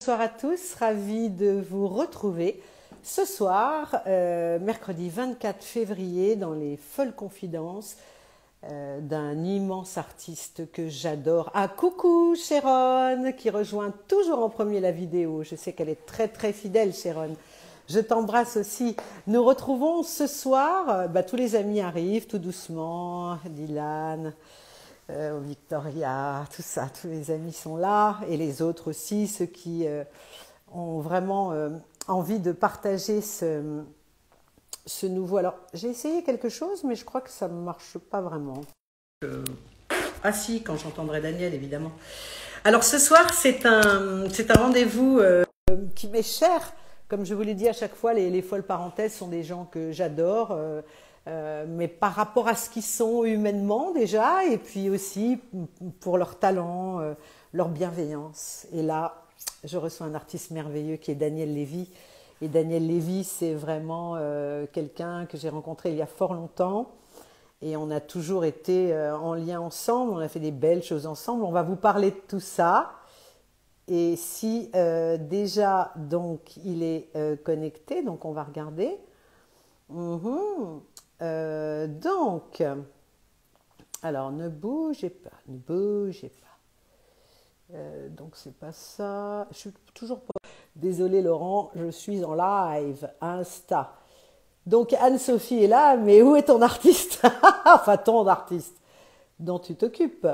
Bonsoir à tous, ravi de vous retrouver ce soir, mercredi 24 février, dans les folles confidences d'un immense artiste que j'adore. Ah, coucou Sharon, qui rejoint toujours en premier la vidéo. Je sais qu'elle est très très fidèle, Sharon. Je t'embrasse aussi. Nous retrouvons ce soir, tous les amis arrivent tout doucement, Dylan, Victoria, tout ça, tous les amis sont là, et les autres aussi, ceux qui ont vraiment envie de partager ce nouveau. Alors, j'ai essayé quelque chose, mais je crois que ça ne marche pas vraiment. Ah si, quand j'entendrai Daniel, évidemment. Alors, ce soir, c'est un rendez-vous qui m'est cher. Comme je vous l'ai dit à chaque fois, les folles parenthèses sont des gens que j'adore, mais par rapport à ce qu'ils sont humainement déjà, et puis aussi pour leur talent, leur bienveillance. Et là, je reçois un artiste merveilleux qui est Daniel Lévy. Et Daniel Lévy, c'est vraiment quelqu'un que j'ai rencontré il y a fort longtemps. Et on a toujours été en lien ensemble, on a fait des belles choses ensemble. On va vous parler de tout ça. Et si déjà, donc, il est connecté, donc on va regarder. Donc, alors, ne bougez pas, ne bougez pas. Donc, c'est pas ça. Je suis toujours pas... Désolée, Laurent, je suis en live, Insta. Donc, Anne-Sophie est là, mais où est ton artiste? Enfin, ton artiste dont tu t'occupes.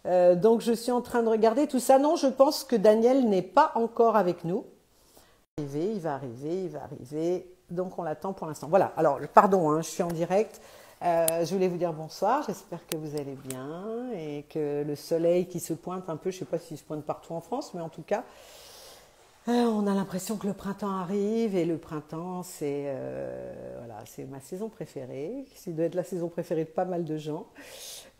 Donc, je suis en train de regarder tout ça. Non, je pense que Daniel n'est pas encore avec nous. Il va arriver. Donc, on l'attend pour l'instant. Voilà, alors, pardon, hein, je suis en direct. Je voulais vous dire bonsoir. J'espère que vous allez bien et que le soleil qui se pointe un peu, je ne sais pas s'il se pointe partout en France, mais en tout cas, on a l'impression que le printemps arrive, et le printemps, c'est ma saison préférée. Ça doit être la saison préférée de pas mal de gens.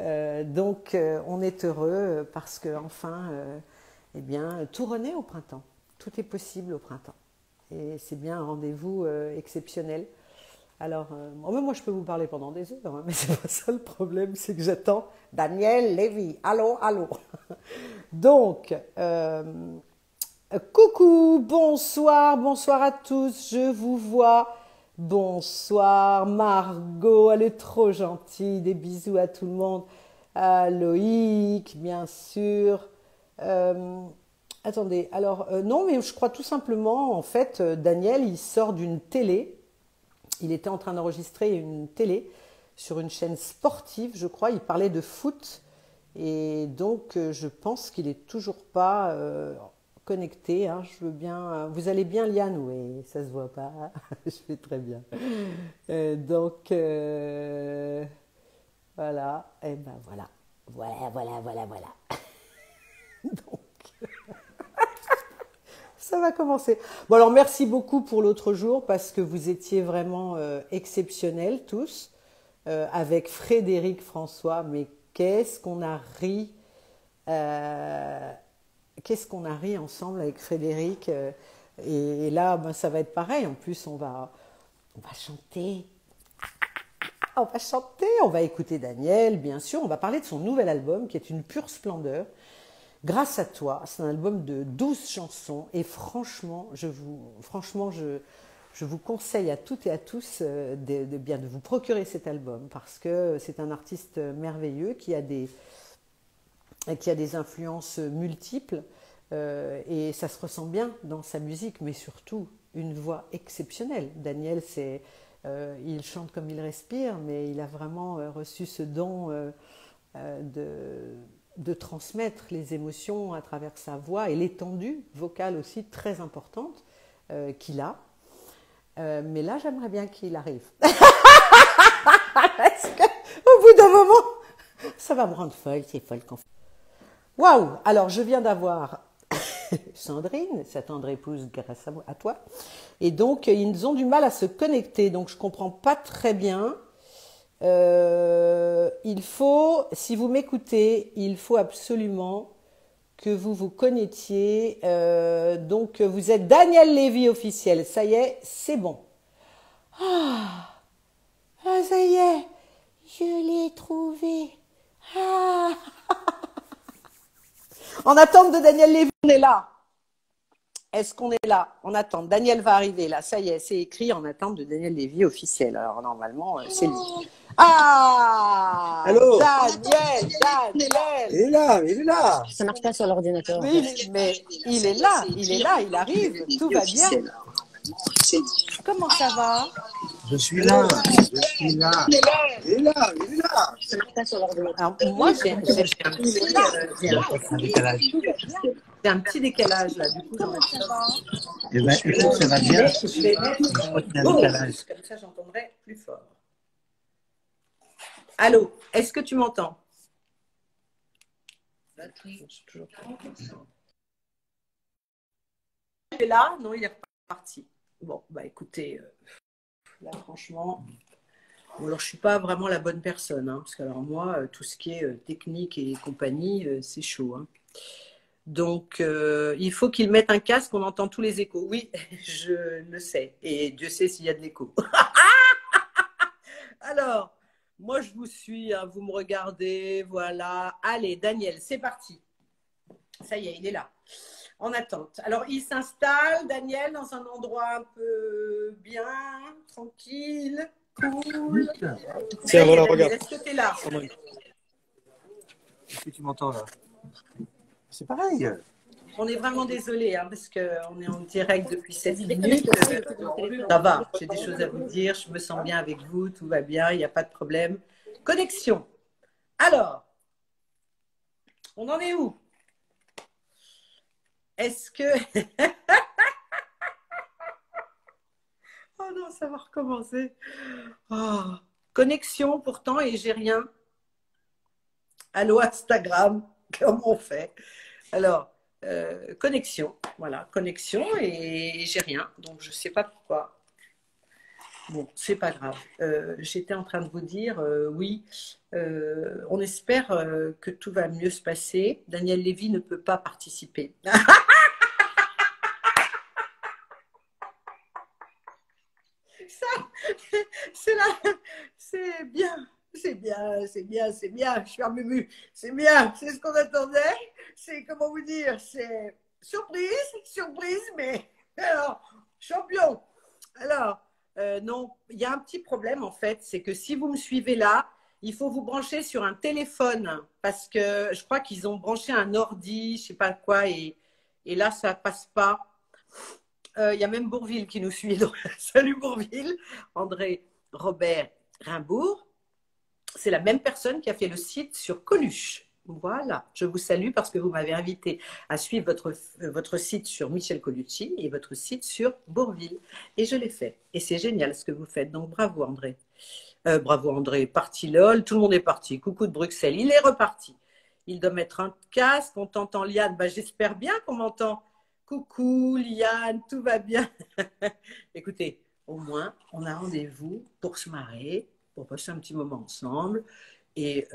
Donc, on est heureux parce que enfin, tout renaît au printemps. Tout est possible au printemps. Et c'est bien un rendez-vous exceptionnel. Alors, moi, je peux vous parler pendant des heures, hein, mais c'est pas ça le problème, c'est que j'attends Daniel Lévy. Allô. Donc, coucou, bonsoir à tous, je vous vois. Bonsoir Margot, elle est trop gentille, des bisous à tout le monde. À Loïc, bien sûr. Attendez, alors non, mais je crois tout simplement, en fait, Daniel, il sort d'une télé. Il était en train d'enregistrer une télé sur une chaîne sportive, je crois. Il parlait de foot, et donc je pense qu'il est toujours pas connecté. Hein. Je veux bien. Vous allez bien, Liane? Oui, ça se voit pas. Je vais très bien. Donc voilà. Et ben voilà. Voilà. Donc. Ça va commencer. Bon, alors merci beaucoup pour l'autre jour parce que vous étiez vraiment exceptionnels tous, avec Frédéric François. Mais qu'est-ce qu'on a ri, ensemble avec Frédéric. Et là, ça va être pareil. En plus, on va chanter. On va écouter Daniel, bien sûr. On va parler de son nouvel album qui est une pure splendeur. Grâce à toi, c'est un album de 12 chansons et franchement, je vous conseille à toutes et à tous de vous procurer cet album parce que c'est un artiste merveilleux qui a des influences multiples et ça se ressent bien dans sa musique, mais surtout une voix exceptionnelle. Daniel, il chante comme il respire, mais il a vraiment reçu ce don de transmettre les émotions à travers sa voix et l'étendue vocale aussi très importante qu'il a. Mais là, j'aimerais bien qu'il arrive. Parce qu'au bout d'un moment, ça va me rendre folle, c'est folle. Waouh! Alors, je viens d'avoir Sandrine, sa tendre épouse, grâce à toi. Et donc, ils ont du mal à se connecter. Donc, je ne comprends pas très bien. Il faut, si vous m'écoutez, il faut absolument que vous vous connectiez. Donc, vous êtes Daniel Lévy officiel. Ça y est, c'est bon. Ah, ça y est, je l'ai trouvé. En attente de Daniel Lévy, on est là. Est-ce qu'on est là en attente? Daniel va arriver là, ça y est, c'est écrit en attente de Daniel Lévy officiel. Alors normalement, c'est lui. Ah, Allô? Daniel, Il est là, il est là. Ça marche pas sur l'ordinateur. mais il est là, il arrive, tout va bien. Comment ça va? Je suis là, je suis là. Il est là, il est là. Ça marche pas sur l'ordinateur. Alors, moi, j'ai un petit décalage là, du coup, j'en ai pas. Eh ben, écoute, ça va bien. Je vais mettre comme ça, j'entendrai plus fort. Allô, est-ce que tu m'entends? Il est là? Non, il est reparti. Bon, bah écoutez, là franchement, bon, alors je suis pas vraiment la bonne personne, hein, parce que alors moi, tout ce qui est technique et compagnie, c'est chaud. Hein. Donc, il faut qu'il mette un casque, on entend tous les échos. Oui, je le sais, et Dieu sait s'il y a de l'écho. Alors, moi je vous suis, hein, vous me regardez, voilà. Allez, Daniel, c'est parti. Ça y est, il est là. En attente. Alors, il s'installe, Daniel, dans un endroit un peu bien, tranquille, cool. Tiens, voilà, regarde. Est-ce que tu es là? Est-ce que tu m'entends là? C'est pareil. On est vraiment désolé, hein, parce qu'on est en direct depuis 7 minutes. Ça va, j'ai des choses à vous dire, je me sens bien avec vous, tout va bien, il n'y a pas de problème. Connexion. Alors, on en est où? Est-ce que... Oh non, ça va recommencer. Oh. Connexion pourtant et j'ai rien. Allô Instagram, comment on fait? Alors, connexion, voilà, connexion et j'ai rien. Donc, je ne sais pas pourquoi. Bon, c'est pas grave. J'étais en train de vous dire, oui, on espère que tout va mieux se passer. Daniel Lévy ne peut pas participer. C'est bien, c'est bien, c'est bien, c'est bien. Je suis en mumu, c'est bien, c'est ce qu'on attendait. C'est, comment vous dire, c'est surprise, mais alors, champion. Alors, non, il y a un petit problème en fait, c'est que si vous me suivez là, il faut vous brancher sur un téléphone parce que je crois qu'ils ont branché un ordi, je sais pas quoi, et là, ça passe pas. Il y a même Bourville qui nous suit. Donc, salut Bourville, André Robert Rimbourg. C'est la même personne qui a fait le site sur Coluche. Voilà, je vous salue parce que vous m'avez invité à suivre votre site sur Michel Colucci et votre site sur Bourville. Et je l'ai fait. Et c'est génial ce que vous faites. Donc bravo André. Bravo André. Parti LOL, tout le monde est parti. Coucou de Bruxelles, il est reparti. Il doit mettre un casque. On t'entend Liane. Bah, j'espère bien qu'on m'entend. Coucou Liane, tout va bien. Écoutez, au moins, on a rendez-vous pour se marrer, pour passer un petit moment ensemble. Et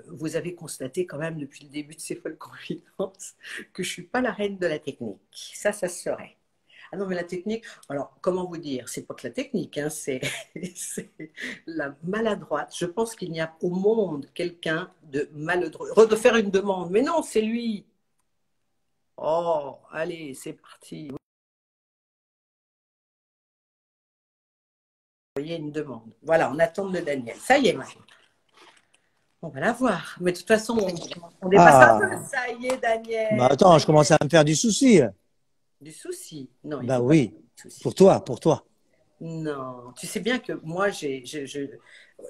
vous avez constaté quand même depuis le début de ces folles confidences que je ne suis pas la reine de la technique. Ça se saurait. Ah non, mais la technique, alors comment vous dire, c'est pas que la technique, hein, c'est la maladroite. Je pense qu'il n'y a au monde quelqu'un de maladroit. De faire une demande, mais non, c'est lui. Oh, allez, c'est parti. Vous voyez une demande. Voilà, on attend de Daniel. Ça y est, maintenant. On va la voir. Mais de toute façon, on dépasse un peu. Ça y est, Daniel. Bah attends, je commence à me faire du souci. Du souci? Non. Bah oui, pour toi, pour toi. Non, tu sais bien que moi,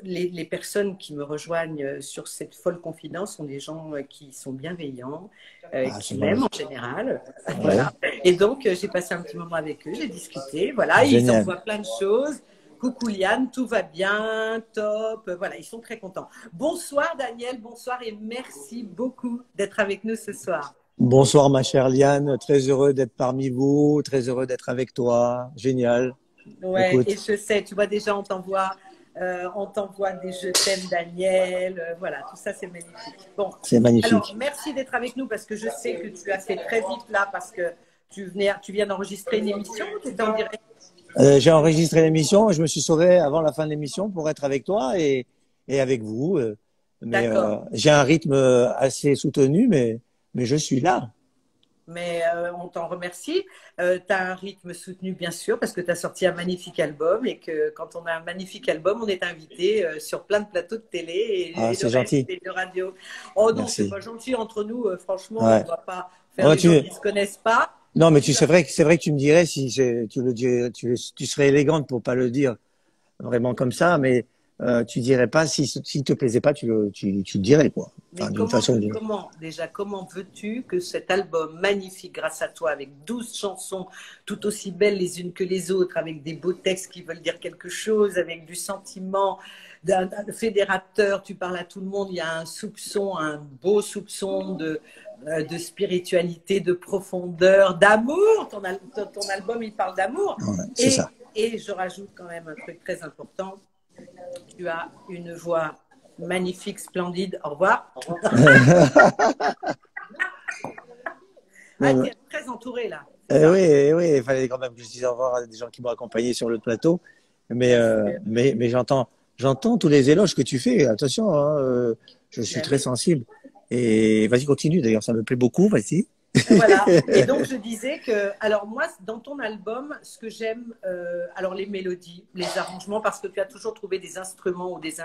les personnes qui me rejoignent sur cette folle confidence sont des gens qui sont bienveillants, qui m'aiment en général. Ouais. Voilà. Et donc, j'ai passé un petit moment avec eux, j'ai discuté. Voilà, ils envoient plein de choses. Coucou Liane, tout va bien, top. Voilà, ils sont très contents. Bonsoir Daniel, bonsoir et merci beaucoup d'être avec nous ce soir. Bonsoir ma chère Liane, très heureux d'être parmi vous, très heureux d'être avec toi. Génial. Ouais, écoute. Et je sais, tu vois déjà, on t'envoie des je t'aime Daniel, voilà, tout ça c'est magnifique. Bon, c'est magnifique. Alors, merci d'être avec nous parce que je sais que tu as fait très vite là parce que tu viens d'enregistrer une émission, tu étais en direct. J'ai enregistré l'émission, je me suis sauvé avant la fin de l'émission pour être avec toi et avec vous. Mais j'ai un rythme assez soutenu, mais je suis là. mais on t'en remercie. Tu as un rythme soutenu, bien sûr, parce que tu as sorti un magnifique album et que quand on a un magnifique album, on est invité sur plein de plateaux de télé Ah, et de c'est gentil. et de radio. Oh non, c'est Merci. pas gentil entre nous, franchement, on Ouais. va pas faire Ouais, les gens qui ne se connaissent pas. non, mais c'est vrai que tu me dirais si tu le dirais, tu serais élégante pour pas le dire vraiment comme ça, mais tu dirais pas s'il te plaisait pas, tu le dirais quoi. Mais Enfin, d'une façon ou d'une autre. comment veux-tu que cet album magnifique grâce à toi, avec 12 chansons tout aussi belles les unes que les autres, avec des beaux textes qui veulent dire quelque chose, avec du sentiment, d'un fédérateur, tu parles à tout le monde, il y a un soupçon, un beau soupçon de spiritualité, de profondeur, d'amour. Ton album, il parle d'amour. Ouais, c'est ça. Et je rajoute quand même un truc très important. Tu as une voix magnifique, splendide. Au revoir. Ah, tu es très entouré là. Oui, il fallait quand même que je dise au revoir à des gens qui m'ont accompagné sur le plateau. Mais j'entends tous les éloges que tu fais. Attention, hein, je suis très sensible. Et vas-y, continue. D'ailleurs, ça me plaît beaucoup. Vas-y. Voilà. Et donc, je disais que, alors moi, dans ton album, ce que j'aime, alors les mélodies, les arrangements, parce que tu as toujours trouvé des instruments ou des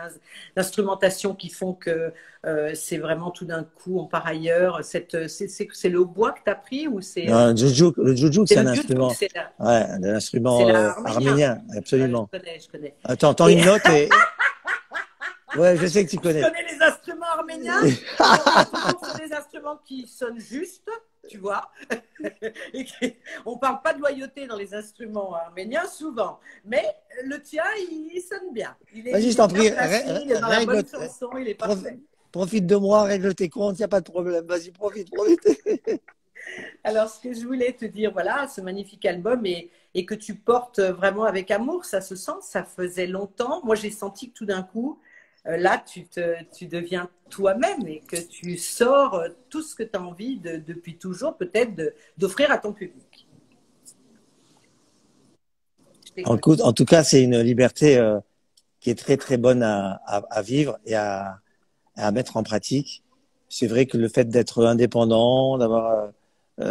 instrumentations qui font que c'est vraiment tout d'un coup, on part ailleurs. C'est le hautbois que tu as pris ou c'est Le jujuk, c'est un instrument. C'est Ouais, un instrument arménien, absolument. Je connais. Attends une note et. Ouais, je sais que tu connais. Je connais les instruments arméniens. C'est des instruments qui sonnent juste, tu vois. On ne parle pas de loyauté dans les instruments arméniens souvent, mais le tien, il sonne bien. Vas-y, je t'en prie. Il est dans la bonne chanson, il est parfait. Profite de moi, règle tes comptes, il n'y a pas de problème. Vas-y, profite. Alors, ce que je voulais te dire, voilà, ce magnifique album et que tu portes vraiment avec amour, ça se sent, ça faisait longtemps. Moi, j'ai senti que tout d'un coup, là, tu deviens toi-même et que tu sors tout ce que tu as envie depuis toujours, peut-être d'offrir à ton public. En tout cas, c'est une liberté qui est très, très bonne à vivre et à mettre en pratique. C'est vrai que le fait d'être indépendant, d'avoir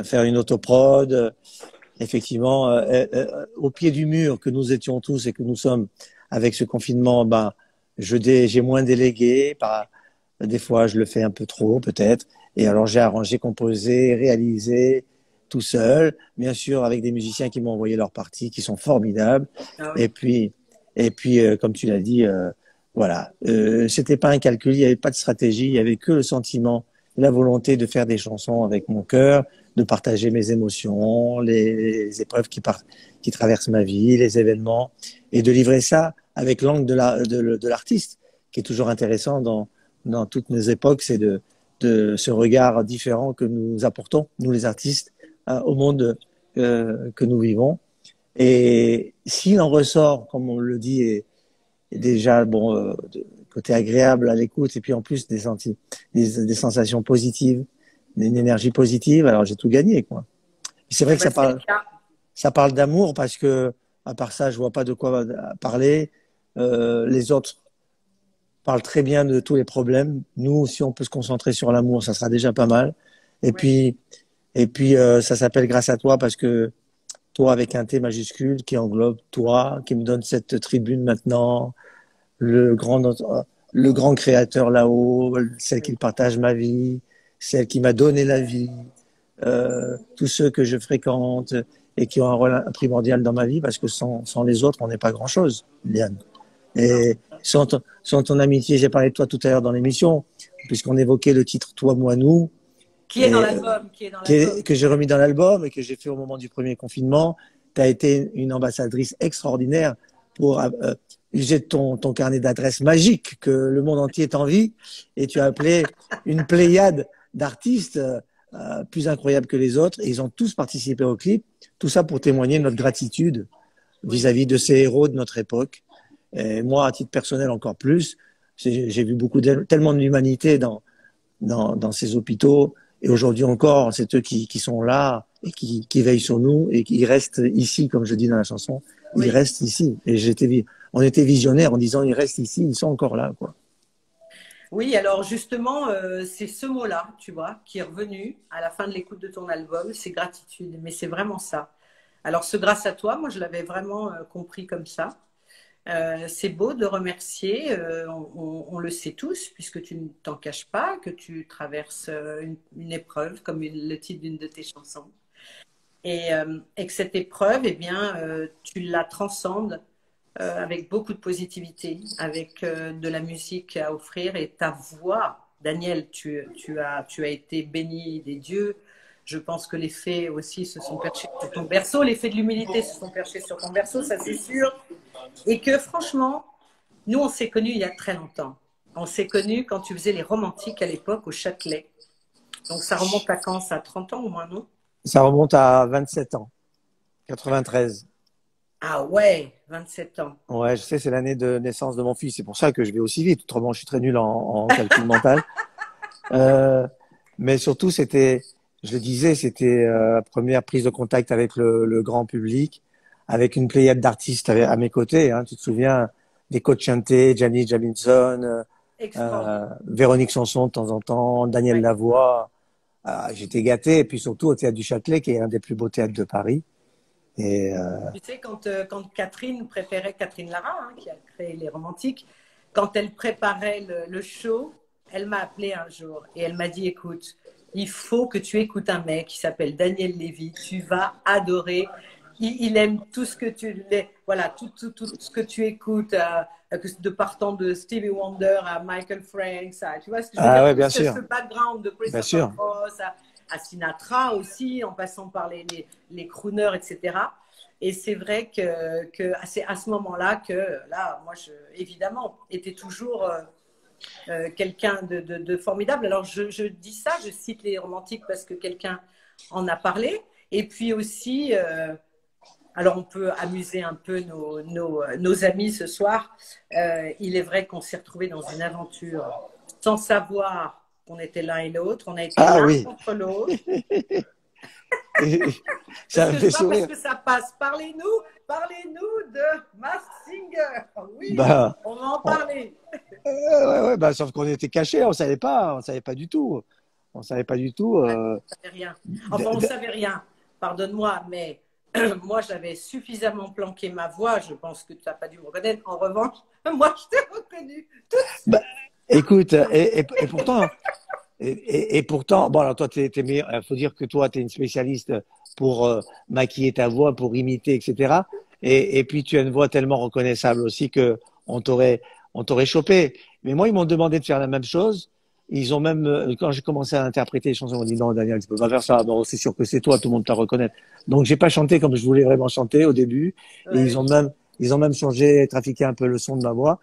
faire une autoprod, effectivement, au pied du mur que nous étions tous et que nous sommes avec ce confinement, ben, j'ai moins délégué. Des fois, je le fais un peu trop, peut-être. Et alors, j'ai arrangé, composé, réalisé tout seul, bien sûr, avec des musiciens qui m'ont envoyé leurs parties, qui sont formidables. Ah oui. Et puis, comme tu l'as dit, voilà, c'était pas un calcul, il n'y avait pas de stratégie, il y avait que le sentiment, la volonté de faire des chansons avec mon cœur, de partager mes émotions, les épreuves qui traversent ma vie, les événements, et de livrer ça avec l'angle de l'artiste, qui est toujours intéressant dans toutes nos époques, c'est de ce regard différent que nous apportons, nous les artistes, au monde que nous vivons. Et s'il en ressort, comme on le dit, et déjà bon, côté agréable à l'écoute, et puis en plus des sensations positives, une énergie positive, alors j'ai tout gagné, quoi. C'est vrai que ça parle d'amour, parce que à part ça, je vois pas de quoi parler. Les autres parlent très bien de tous les problèmes. Nous, si on peut se concentrer sur l'amour, ça sera déjà pas mal. Et puis ça s'appelle Grâce à toi, parce que toi avec un T majuscule qui englobe toi, qui me donne cette tribune maintenant, le grand créateur là-haut, celle qui partage ma vie, celle qui m'a donné la vie, tous ceux que je fréquente et qui ont un rôle primordial dans ma vie, parce que sans les autres, on n'est pas grand-chose, Liane. Et sans ton amitié, j'ai parlé de toi tout à l'heure dans l'émission, puisqu'on évoquait le titre Toi, moi, nous. Qui est dans l'album. Que j'ai remis dans l'album et que j'ai fait au moment du premier confinement. Tu as été une ambassadrice extraordinaire pour user de ton carnet d'adresses magique que le monde entier t'envie, et tu as appelé une pléiade d'artistes plus incroyables que les autres, et ils ont tous participé au clip. Tout ça pour témoigner de notre gratitude vis-à-vis de ces héros de notre époque. Et moi, à titre personnel, encore plus. J'ai vu tellement de l'humanité dans ces hôpitaux. Et aujourd'hui encore, c'est eux qui sont là et qui veillent sur nous et qui restent ici, comme je dis dans la chanson. Ils restent ici. Et on était visionnaires en disant, ils restent ici, ils sont encore là, quoi. Oui, alors justement, c'est ce mot-là, tu vois, qui est revenu à la fin de l'écoute de ton album, c'est gratitude. Mais c'est vraiment ça. Alors, ce grâce à toi, moi, je l'avais vraiment compris comme ça. C'est beau de remercier, on le sait tous, puisque tu ne t'en caches pas, que tu traverses une épreuve, comme le titre d'une de tes chansons. Et que cette épreuve, eh bien, tu la transcendes avec beaucoup de positivité, avec de la musique à offrir et ta voix. Daniel, tu as été béni des dieux. Je pense que les fées aussi se sont perchés sur ton berceau. Les fées de l'humilité se sont perchés sur ton berceau, ça c'est sûr. Et que franchement, nous, on s'est connus il y a très longtemps. On s'est connus quand tu faisais les romantiques à l'époque au Châtelet. Donc ça remonte à quand? Ça a 30 ans au moins, non? Ça remonte à 27 ans, 93. Ah ouais, 27 ans. Ouais, je sais, c'est l'année de naissance de mon fils. C'est pour ça que je vais aussi vite. Autrement, je suis très nul en calcul mental. Euh, mais surtout, c'était, je le disais, c'était la première prise de contact avec le grand public, avec une pléiade d'artistes à mes côtés. Hein. Tu te souviens des Coach Chanté, Janis Joplin, Extraordinaire. Véronique Sanson de temps en temps, Daniel Ouais. Lavoie. Ah, j'étais gâté. Et puis surtout au Théâtre du Châtelet, qui est un des plus beaux théâtres de Paris. Et Tu sais, quand Catherine préparait, Catherine Lara, hein, qui a créé les romantiques, quand elle préparait le show, elle m'a appelé un jour et elle m'a dit, écoute, il faut que tu écoutes un mec qui s'appelle Daniel Lévy, tu vas adorer. Il aime tout ce que voilà, tout ce que tu écoutes, de partant de Stevie Wonder à Michael Franks, tu vois ce que je veux ah dire, ouais, tout bien sûr, ce background de bien Christopher sûr. Cross, à Sinatra aussi, en passant par les crooners, etc. Et c'est vrai que c'est à ce moment-là que, là, moi, évidemment, était toujours quelqu'un de formidable. Alors, je dis ça, je cite les romantiques parce que quelqu'un en a parlé. Et puis aussi, alors on peut amuser un peu nos amis ce soir. Il est vrai qu'on s'est retrouvés dans une aventure sans savoir qu'on était l'un et l'autre. On a été Ah l'un oui, contre l'autre. ça Parce me que fait je vois, parce sourire. que ça passe. Parlez-nous de Masked Singer. Oui, Bah, on va en on- parler. ouais, ouais, bah, sauf qu'on était cachés, on savait pas du tout, on savait pas du tout. Ouais, on savait rien. Enfin, on ne savait rien. Pardonne-moi, mais moi, j'avais suffisamment planqué ma voix. Je pense que tu n'as pas dû me reconnaître. En revanche, moi, je t'ai reconnu tout de Bah, suite. écoute, et pourtant, et pourtant, bon alors toi, il faut dire que toi, tu es une spécialiste pour maquiller ta voix, pour imiter, etc. Et puis tu as une voix tellement reconnaissable aussi que on t'aurait, on t'aurait chopé. Mais moi, ils m'ont demandé de faire la même chose. Ils ont même, quand j'ai commencé à interpréter les chansons, ils m'ont dit non, Daniel, tu peux pas faire ça. Non, c'est sûr que c'est toi, tout le monde t'a reconnaître. Donc j'ai pas chanté comme je voulais vraiment chanter au début. Et Ouais. ils ont même changé, trafiqué un peu le son de ma voix.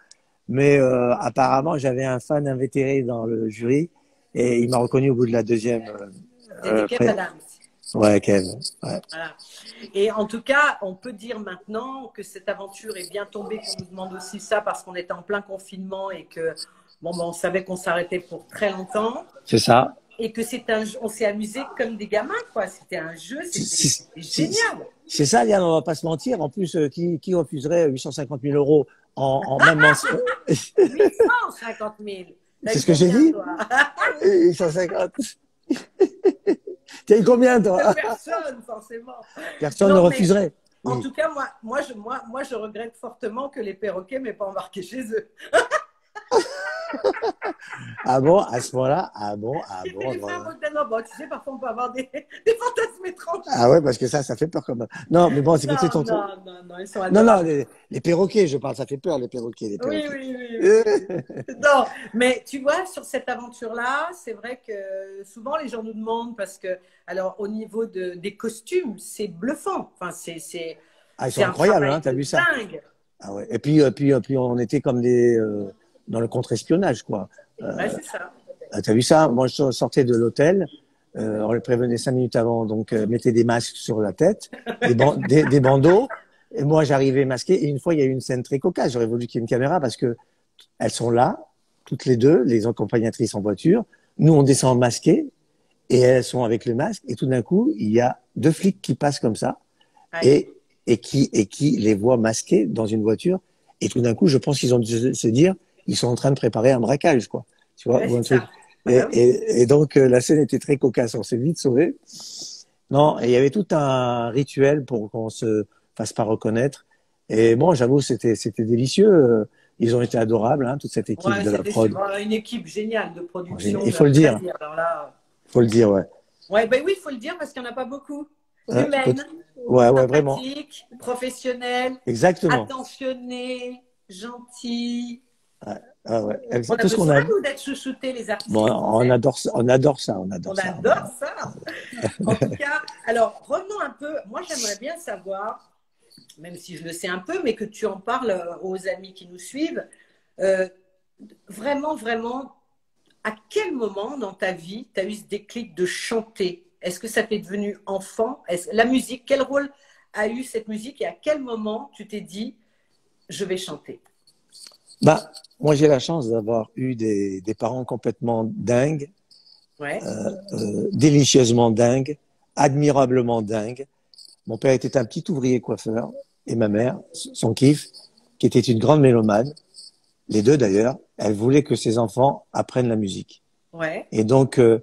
Mais apparemment, j'avais un fan invétéré dans le jury et il m'a reconnu au bout de la deuxième. C'était Kev Pré... Adams. Ouais, Kev. Ouais. Voilà. Et en tout cas, on peut dire maintenant que cette aventure est bien tombée, qu'on nous demande aussi ça parce qu'on était en plein confinement et que bon, ben, on savait qu'on s'arrêtait pour très longtemps C'est ça. et que on s'est amusé comme des gamins, quoi. C'était un jeu, c'était génial. C'est ça, Yann, on va pas se mentir. En plus, qui refuserait 850 000 euros en même mention 850 000. T'as C'est eu ce que j'ai combien, dit toi? 850. T'as eu combien, toi? Personne, forcément. Personne ne Non, mais refuserait. en Oui. tout cas, moi, je regrette fortement que les perroquets m'aient pas embarqué chez eux. Ah bon, à ce moment-là? Ah bon, ah J'ai fait bon. les frères Bon. Bogdanov. Bon, tu sais, parfois, on peut avoir des fantasmes étranges. Ah ouais, parce que ça fait peur quand même. Non, mais bon, c'est que c'est Non, ton truc. non, non, non, ils sont Non, non, adorables. les perroquets, je parle, ça fait peur, les perroquets, les Oui, perroquets. oui, oui, oui, oui. Non, mais tu vois, sur cette aventure-là, c'est vrai que souvent les gens nous demandent parce que, alors, au niveau des costumes, c'est bluffant. Enfin, Ah, ils c'est sont un incroyables, travail hein, t'as de vu ça? dingue. Ah ouais. Et puis on était comme des dans le contre-espionnage, quoi. Ouais, c'est ça. T'as vu ça? Moi, je sortais de l'hôtel, on les prévenait 5 minutes avant, donc mettez des masques sur la tête, des bandeaux. Et moi, j'arrivais masqué. Et une fois, il y a eu une scène très cocasse. J'aurais voulu qu'il y ait une caméra parce que elles sont là, toutes les deux, les accompagnatrices en voiture. Nous, on descend masqués et elles sont avec le masque. Et tout d'un coup, il y a deux flics qui passent comme ça Ouais. et qui les voient masqués dans une voiture. Et tout d'un coup, je pense qu'ils ont dû se dire, ils sont en train de préparer un braquage, quoi. tu vois, Ouais, ou un c'est truc. ça. Ah bah oui. Et donc, la scène était très cocasse. On s'est vite sauvé. Non, et il y avait tout un rituel pour qu'on se fasse pas reconnaître. Et bon, j'avoue, c'était délicieux. Ils ont été adorables, hein, toute cette équipe Ouais, de la c'était prod. une équipe géniale de production Il de faut le dire, Asie. Alors là, faut le dire, ouais. ouais, ben oui, il faut le dire parce qu'il n'y en a pas beaucoup. Ouais, Humaine, ouais, ouais, vraiment. sympathique, professionnelle, Exactement. attentionnée, gentille. Ouais, ouais, ouais. On a Tout ce qu'on besoin, a. nous, d'être chouchoutés, les Bon, artistes, tu sais. on adore ça, on adore On ça. adore ça. En tout cas, alors revenons un peu. Moi, j'aimerais bien savoir, même si je le sais un peu, mais que tu en parles aux amis qui nous suivent. euh, Vraiment, vraiment, à quel moment dans ta vie tu as eu ce déclic de chanter? Est-ce que ça t'est devenu enfant? La musique, quel rôle a eu cette musique et à quel moment tu t'es dit, je vais chanter? Bah, moi, j'ai la chance d'avoir eu des parents complètement dingues, Ouais, délicieusement dingues, admirablement dingues. Mon père était un petit ouvrier coiffeur et ma mère, son kiff, qui était une grande mélomane, les deux d'ailleurs, elle voulait que ses enfants apprennent la musique. ouais. Et donc, elle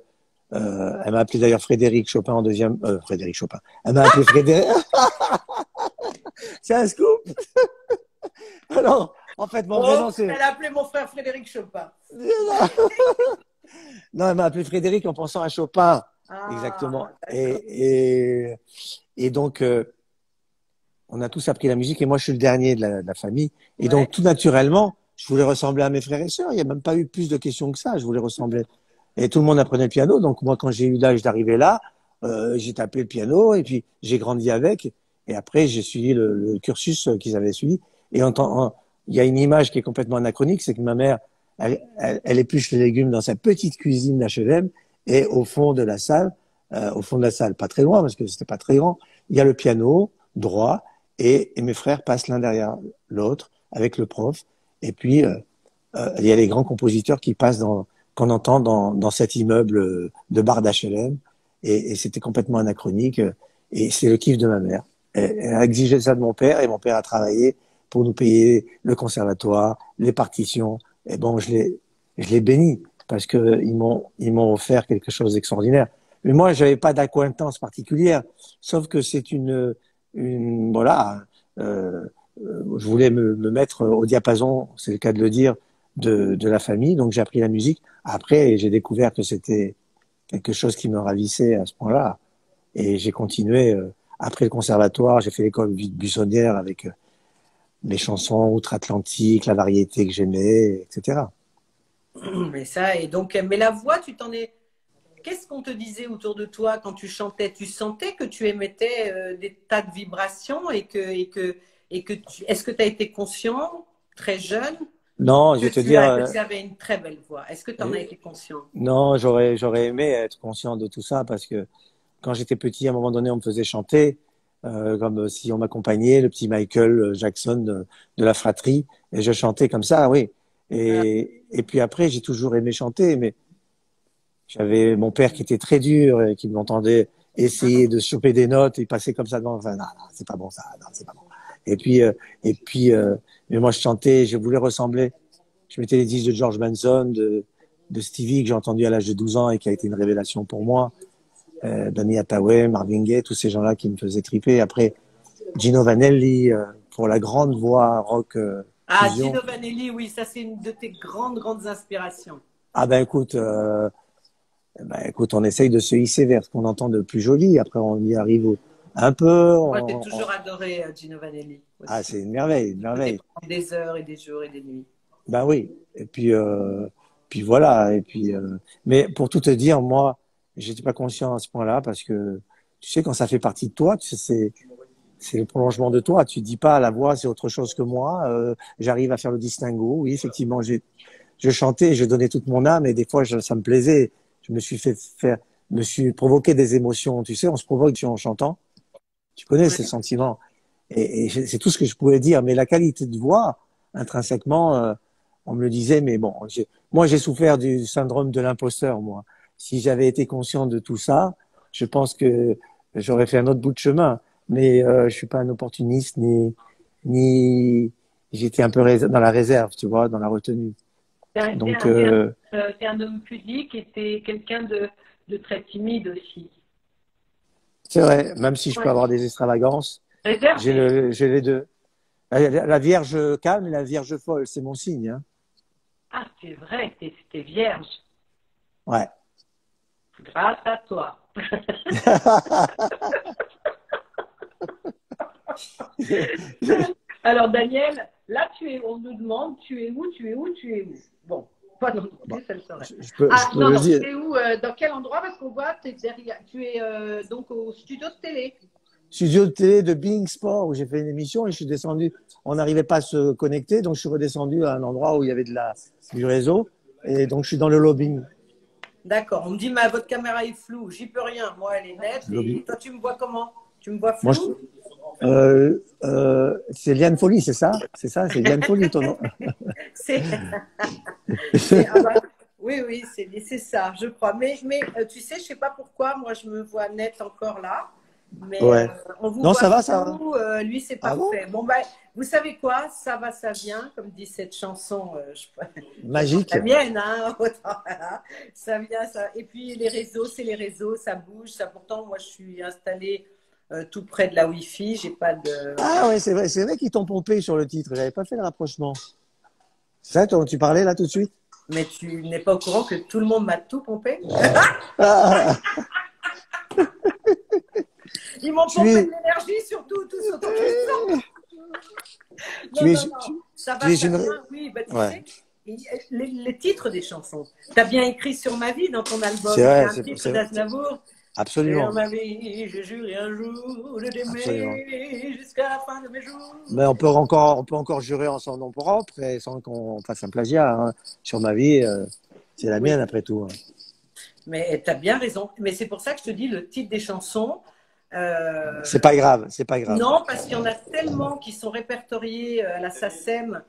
m'a appelé d'ailleurs Frédéric Chopin en deuxième. Frédéric Chopin. Elle m'a appelé Frédéric. C'est un scoop. Non, en fait, mon vrai Oh, nom c'est. elle a appelé mon frère Frédéric Chopin. Non, elle m'a appelé Frédéric en pensant à Chopin. Exactement. Ah, d'accord. Et donc, on a tous appris la musique et moi, je suis le dernier de la famille. Et donc, Ouais. tout naturellement, je voulais ressembler à mes frères et sœurs. Il n'y a même pas eu plus de questions que ça. Je voulais ressembler. Et tout le monde apprenait le piano. Donc, moi, quand j'ai eu l'âge d'arriver là, j'ai tapé le piano et puis j'ai grandi avec. Et après, j'ai suivi le cursus qu'ils avaient suivi. Et il y a une image qui est complètement anachronique, c'est que ma mère, elle épluche les légumes dans sa petite cuisine d'HLM et au fond de la salle, pas très loin parce que c'était pas très grand, il y a le piano droit et mes frères passent l'un derrière l'autre avec le prof. Et puis, il y a les grands compositeurs qui passent qu'on entend dans cet immeuble de bar d'HLM. Et c'était complètement anachronique. Et c'est le kiff de ma mère. Elle a exigé ça de mon père et mon père a travaillé pour nous payer le conservatoire, les partitions. Et bon, je l'ai béni parce que ils m'ont offert quelque chose d'extraordinaire. Mais moi, j'avais pas d'accointance particulière, sauf que c'est voilà, euh, je voulais me mettre au diapason, c'est le cas de le dire, de la famille. Donc j'ai appris la musique. Après, j'ai découvert que c'était quelque chose qui me ravissait à ce point-là. Et j'ai continué. Après le conservatoire, j'ai fait l'école buissonnière avec les chansons outre-Atlantique, la variété que j'aimais, etc. Mais ça, et donc, mais la voix, tu t'en es. Qu'est-ce qu'on te disait autour de toi quand tu chantais? Tu sentais que tu émettais des tas de vibrations est-ce que tu as été conscient, très jeune, Non, je que vais te dire, que tu avais une très belle voix? Est-ce que tu en as été conscient? non, j'aurais aimé être conscient de tout ça parce que quand j'étais petit, à un moment donné, on me faisait chanter, comme si on m'accompagnait, le petit Michael Jackson de la fratrie, et je chantais comme ça, oui. Et puis après, j'ai toujours aimé chanter, mais j'avais mon père qui était très dur et qui m'entendait essayer de choper des notes, il passait comme ça devant, enfin, non, non, c'est pas bon ça, non, c'est pas bon. Et puis, mais moi je chantais, je voulais ressembler. Je mettais les disques de George Benson, de Stevie que j'ai entendu à l'âge de 12 ans et qui a été une révélation pour moi. Danny Hathaway, Marvin Gaye, tous ces gens-là qui me faisaient triper. Après, Gino Vanelli pour la grande voix rock Ah, fusion. Gino Vanelli, oui, ça c'est une de tes grandes, grandes inspirations. Ah ben écoute, on essaye de se hisser vers ce qu'on entend de plus joli. Après, on y arrive un peu. Moi, j'ai toujours adoré Gino Vanelli Ah, aussi. c'est une merveille, une Je peux merveille. prendre des heures et des jours et des nuits. Ben oui. Et puis voilà. Et puis, mais pour tout te dire, moi, j'étais pas conscient à ce point-là parce que tu sais, quand ça fait partie de toi, tu sais, c'est le prolongement de toi. Tu dis pas la voix, c'est autre chose que moi. J'arrive à faire le distinguo. Oui, effectivement, je chantais, je donnais toute mon âme et des fois, ça me plaisait. Je me suis fait faire, me suis provoqué des émotions. Tu sais, on se provoque en chantant. Tu connais ces Ouais. sentiments. Et c'est tout ce que je pouvais dire. Mais la qualité de voix, intrinsèquement, on me le disait. Mais bon, moi, j'ai souffert du syndrome de l'imposteur, moi. Si j'avais été conscient de tout ça, je pense que j'aurais fait un autre bout de chemin. Mais je suis pas un opportuniste, ni j'étais un peu dans la réserve, tu vois, dans la retenue. Donc, t'es un homme pudique et t'es quelqu'un de très timide aussi. c'est vrai, même si je peux Ouais. avoir des extravagances, Réservé. j'ai les deux. La Vierge calme et la Vierge folle, c'est mon signe. Hein. Ah, c'est vrai, t'es vierge. Ouais. Grâce à toi. Alors, Daniel, là, on nous demande, tu es où, tu es où, tu es où? Bon, pas non Bon, plus, ça le saurait. je Ah, peux non, le non, dire. tu es où, dans quel endroit? Parce qu'on voit, tu es donc au studio de télé. Studio de télé de Being Sport où j'ai fait une émission et je suis descendu. On n'arrivait pas à se connecter, donc je suis redescendu à un endroit où il y avait du réseau et donc je suis dans le lobbying. D'accord, on me dit, mais votre caméra est floue. J'y peux rien, moi, elle est nette. Lobbying. Et toi, tu me vois comment? Tu me vois Moi, flou? c'est Liane Folly, c'est ça? C'est ça, c'est Liane Folly ton nom. C'est. Oui, oui, c'est ça, je crois. Mais tu sais, je sais pas pourquoi, moi, je me vois nette encore là. Mais Ouais. on vous Non, voit ça va, ça va. flou, lui, c'est Ah bon? parfait. Bon, ben, vous savez quoi? Ça va, ça vient, comme dit cette chanson. Magique. La mienne, hein, autant, voilà. Ça vient, ça. Et puis les réseaux, c'est les réseaux, ça bouge. Ça, pourtant, moi, je suis installée tout près de la Wi-Fi. J'ai pas de. Ah ouais, c'est vrai qu'ils t'ont pompé sur le titre. J'avais pas fait le rapprochement. C'est ça dont tu parlais là tout de suite? Mais tu n'es pas au courant que tout le monde m'a tout pompé? Ah, Ils m'ont tu pompé es, de l'énergie, surtout, tous autant que ça. tu Non, es, non, non. Ça tu va, es ça une. vient. Oui, bah, tu Ouais. sais, les titres des chansons. Tu as bien écrit sur ma vie dans ton album. C'est C'est vrai, un titre d'Aznavour. Sur absolument, ma vie, je juré un jour de absolument. t'aimer jusqu'à la fin de mes jours. Mais on peut encore jurer en son nom propre et sans qu'on fasse un plagiat. Hein. Sur ma vie, c'est la Oui, mienne après tout. Hein. mais tu as bien raison. Mais c'est pour ça que je te dis le titre des chansons. C'est pas grave, c'est pas grave. Non, parce qu'il y en a tellement qui sont répertoriés à la SACEM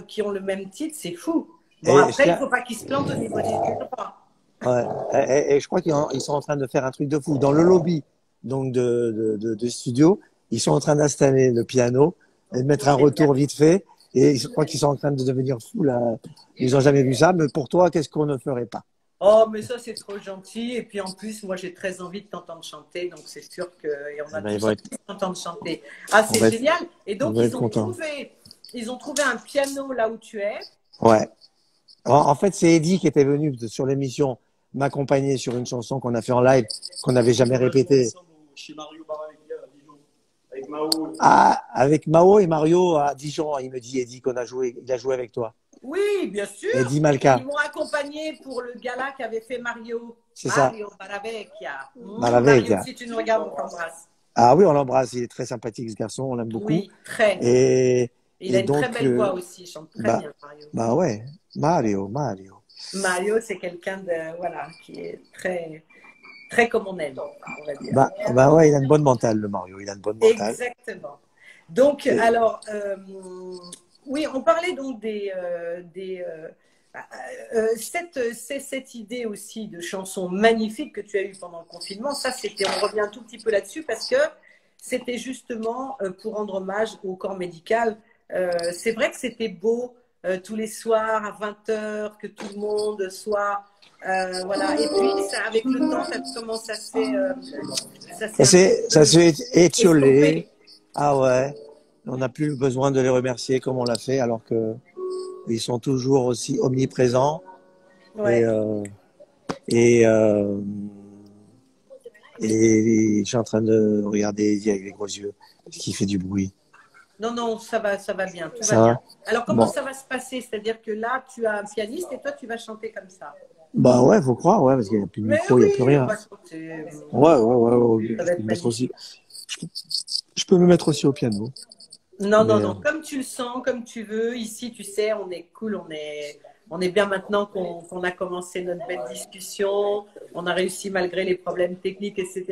qui ont le même titre, c'est fou. Bon, Et je après, il ne tiens, faut pas qu'ils se plantent au niveau des droits. ouais, et je crois qu'ils sont en train de faire un truc de fou. Dans le lobby donc de studio, ils sont en train d'installer le piano et de mettre un retour vite fait. Et je crois qu'ils sont en train de devenir fous là. Ils ont jamais vu ça. Mais pour toi, qu'est-ce qu'on ne ferait pas? Oh, mais ça, c'est trop gentil. Et puis, en plus, moi, j'ai très envie de t'entendre chanter. Donc, c'est sûr qu'on a Ben, tous envie de t'entendre chanter. Ah, on c'est va être, génial. Et on donc, va être content. ils ont trouvé un piano là où tu es. Ouais. En fait, c'est Eddie qui était venu sur l'émission m'accompagner sur une chanson qu'on a fait en live, qu'on n'avait jamais répétée. Ah, avec Mao et Mario à Dijon, il me dit Eddie il a joué avec toi. Oui, bien sûr. Eddie Malka, Ils m'ont accompagné pour le gala qu'avait fait Mario. c'est ça. Mario Baravecchia. Mario, Maravega. si tu nous regardes, on t'embrasse. Ah oui, on l'embrasse, il est très sympathique ce garçon, on l'aime beaucoup. Oui, très. Et, Il a et une très donc, belle voix aussi. Il chante très bah, bien, Mario. bah ouais, Mario. Mario, c'est quelqu'un de, voilà, qui est très, très comme on aime, on va dire. Bah ouais, il a une bonne mentale, le Mario, il a une bonne mentale. Exactement. Donc, Et- alors, oui, on parlait donc cette idée aussi de chansons magnifiques que tu as eues pendant le confinement. Ça, on revient un tout petit peu là-dessus parce que c'était justement pour rendre hommage au corps médical. C'est vrai que c'était beau tous les soirs à 20h, que tout le monde soit. Voilà. Et puis, ça, avec le temps, comment ça Ça s'est étiolé. estompé. Ah ouais, on n'a plus besoin de les remercier comme on l'a fait, alors que ils sont toujours aussi omniprésents. Ouais. Et, et je suis en train de regarder Eddie avec les gros yeux, parce qu'il fait du bruit. Non, non, ça va bien, tout Ça va va? bien. Alors, comment Bon. ça va se passer? C'est-à-dire que là, tu as un pianiste et toi, tu vas chanter comme ça. Bah ouais, faut croire, ouais, parce qu'il n'y a plus de Mais micro, il n'y a oui, plus on rien. va chanter. Ouais. Ça Je va peux être me mettre aussi. magnifique. Je peux me mettre aussi au piano. Non, Mais, non. Comme tu le sens, comme tu veux. Ici, tu sais, on est cool, on est bien maintenant qu'on a commencé notre belle discussion. On a réussi, malgré les problèmes techniques, etc.,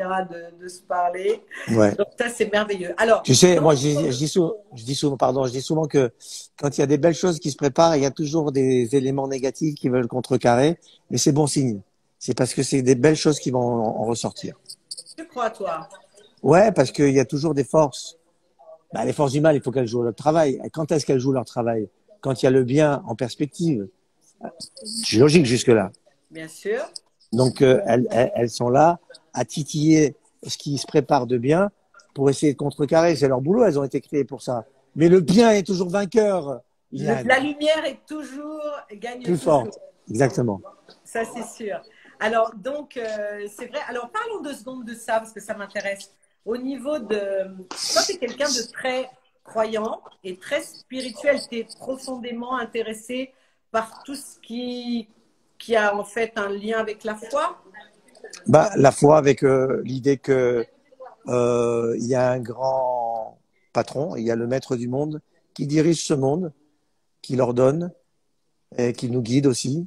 de se parler. ouais. Donc, ça, c'est merveilleux. Alors, Tu sais, moi, donc, je dis souvent, pardon, je dis souvent que quand il y a des belles choses qui se préparent, il y a toujours des éléments négatifs qui veulent contrecarrer, mais c'est bon signe. C'est parce que c'est des belles choses qui vont en ressortir. tu crois, toi? Ouais, parce qu'il y a toujours des forces. Bah, les forces du mal, il faut qu'elles jouent leur travail. Et quand est-ce qu'elles jouent leur travail? quand il y a le bien en perspective. C'est logique jusque-là. Bien sûr. Donc, elles sont là à titiller ce qui se prépare de bien pour essayer de contrecarrer. C'est leur boulot, elles ont été créées pour ça. Mais le bien est toujours vainqueur. La lumière est toujours, gagne plus toujours. forte. Exactement. Ça, c'est sûr. Alors, donc, c'est vrai. Alors, parlons 2 secondes de ça, parce que ça m'intéresse. Au niveau de… Toi, tu es quelqu'un de très croyant et très spirituel. Tu es profondément intéressé par tout ce qui a en fait un lien avec la foi. Bah, la foi avec l'idée que il y a un grand patron, il y a le maître du monde qui dirige ce monde, qui l'ordonne et qui nous guide aussi.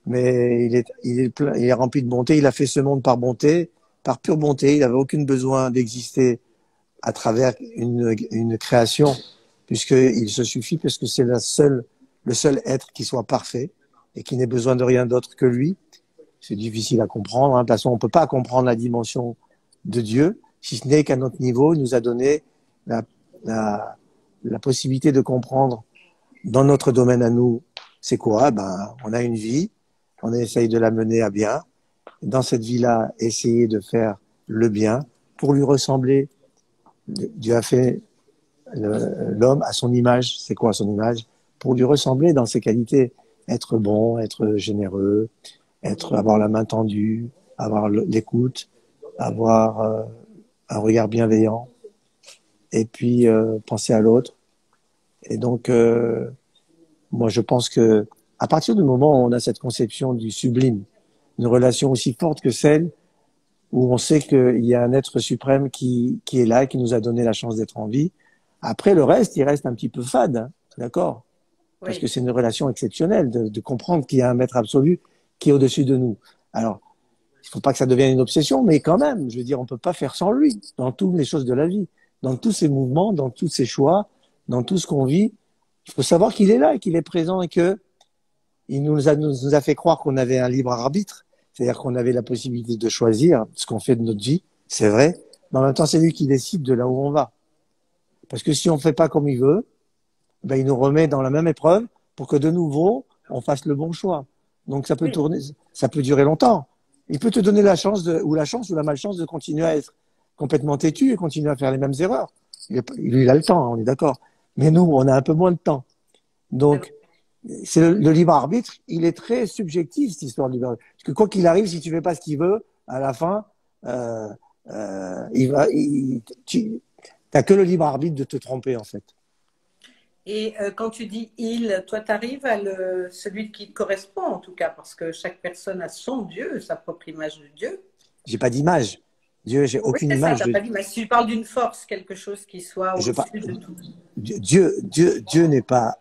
Mais il est rempli de bonté. Il a fait ce monde par bonté, par pure bonté. Il n'avait aucun besoin d'exister à travers une création, puisqu'il se suffit, puisque c'est le seul être qui soit parfait et qui n'ait besoin de rien d'autre que lui. C'est difficile à comprendre. Hein. De toute façon, on ne peut pas comprendre la dimension de Dieu, si ce n'est qu'à notre niveau, il nous a donné la possibilité de comprendre dans notre domaine à nous, c'est quoi? Ben, on a une vie, on essaye de la mener à bien. Dans cette vie-là, essayer de faire le bien pour lui ressembler. Dieu a fait l'homme à son image. C'est quoi son image? Pour lui ressembler dans ses qualités. Être bon, être généreux, avoir la main tendue, avoir l'écoute, avoir un regard bienveillant, et puis penser à l'autre. Et donc, moi, je pense que à partir du moment où on a cette conception du sublime, une relation aussi forte que celle où on sait qu'il y a un être suprême qui est là, qui nous a donné la chance d'être en vie. Après, le reste, il reste un petit peu fade, hein, d'accord? Parce Oui. que c'est une relation exceptionnelle de comprendre qu'il y a un maître absolu qui est au-dessus de nous. Alors, il faut pas que ça devienne une obsession, mais quand même, je veux dire, on peut pas faire sans lui dans toutes les choses de la vie, dans tous ses mouvements, dans tous ses choix, dans tout ce qu'on vit. Il faut savoir qu'il est là et qu'il est présent et que il nous a fait croire qu'on avait un libre arbitre, c'est-à-dire qu'on avait la possibilité de choisir ce qu'on fait de notre vie, c'est vrai, mais en même temps, c'est lui qui décide de là où on va. Parce que si on fait pas comme il veut, ben, il nous remet dans la même épreuve pour que de nouveau, on fasse le bon choix. Donc ça peut tourner, ça peut durer longtemps. Il peut te donner la chance ou la malchance de continuer à être complètement têtu et continuer à faire les mêmes erreurs. Lui, il a le temps, hein, on est d'accord. Mais nous, on a un peu moins de temps. Donc, c'est le libre arbitre, il est très subjectif, cette histoire de libre arbitre. Parce que quoi qu'il arrive, si tu fais pas ce qu'il veut, à la fin, tu n'as que le libre arbitre de te tromper, en fait. Et quand tu dis il, toi, tu arrives à celui qui te correspond, en tout cas, parce que chaque personne a son Dieu, sa propre image de Dieu. J'ai pas d'image. Dieu, j'ai aucune image. Ça, pas dit, mais si tu parles d'une force, quelque chose qui soit au-dessus de tout. Dieu n'est pas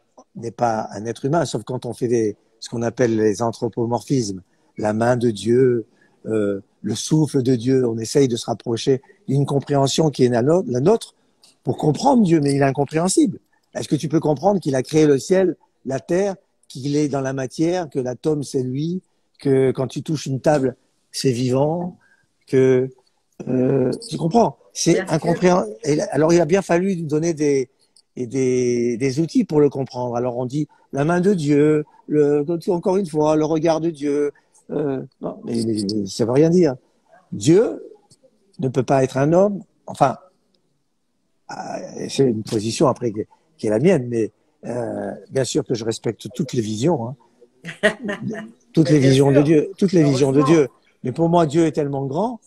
un être humain, sauf quand on fait ce qu'on appelle les anthropomorphismes. La main de Dieu, le souffle de Dieu. On essaye de se rapprocher d'une compréhension qui est la nôtre pour comprendre Dieu, mais il est incompréhensible. Est-ce que tu peux comprendre qu'il a créé le ciel, la terre, qu'il est dans la matière, que l'atome c'est lui, que quand tu touches une table, c'est vivant, que tu comprends? C'est incompréhensible. Alors il a bien fallu lui donner des outils pour le comprendre. Alors on dit la main de Dieu, encore une fois, le regard de Dieu. Non, mais ça veut rien dire. Dieu ne peut pas être un homme. Enfin, c'est une position après qui est la mienne, mais bien sûr que je respecte toutes les visions, hein. Toutes les visions de Dieu, toutes les visions de Dieu. Mais pour moi, Dieu est tellement grand,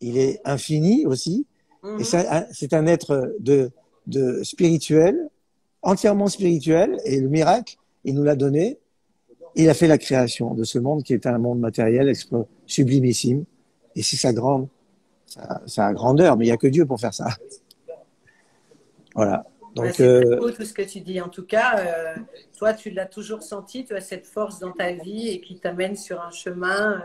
il est infini aussi, et c'est un être de spirituel, entièrement spirituel, et le miracle, il nous l'a donné. Il a fait la création de ce monde qui est un monde matériel sublimissime, et c'est sa grandeur, mais il n'y a que Dieu pour faire ça. Voilà. Donc, c'est beau tout ce que tu dis. En tout cas, toi, tu l'as toujours senti, tu as cette force dans ta vie et qui t'amène sur un chemin.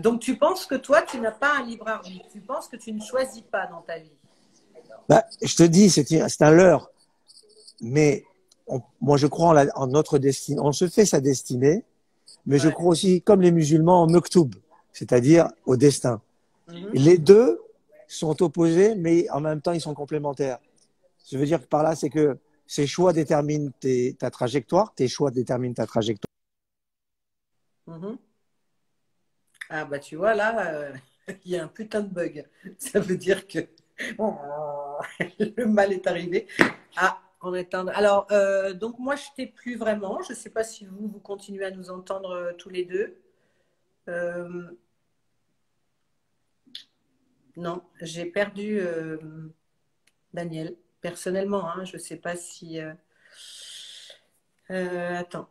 Donc, tu penses que toi, tu n'as pas un libre arbitre. Tu penses que tu ne choisis pas dans ta vie. Bah, je te dis, c'est un leurre. Mais moi, je crois en notre destinée. On se fait sa destinée, mais je crois aussi, comme les musulmans, en Mektoub, c'est-à-dire au destin. Les deux sont opposés, mais en même temps, ils sont complémentaires. Je veux dire que par là, c'est que ces choix déterminent ta trajectoire, tes choix déterminent ta trajectoire. Mhm. Ah bah tu vois là, il y a un putain de bug. Ça veut dire que le mal est arrivé. Ah, on est en... Alors, donc moi je t'ai plus vraiment. Je ne sais pas si vous continuez à nous entendre tous les deux. Non, j'ai perdu Daniel. Personnellement, hein, je ne sais pas si... attends.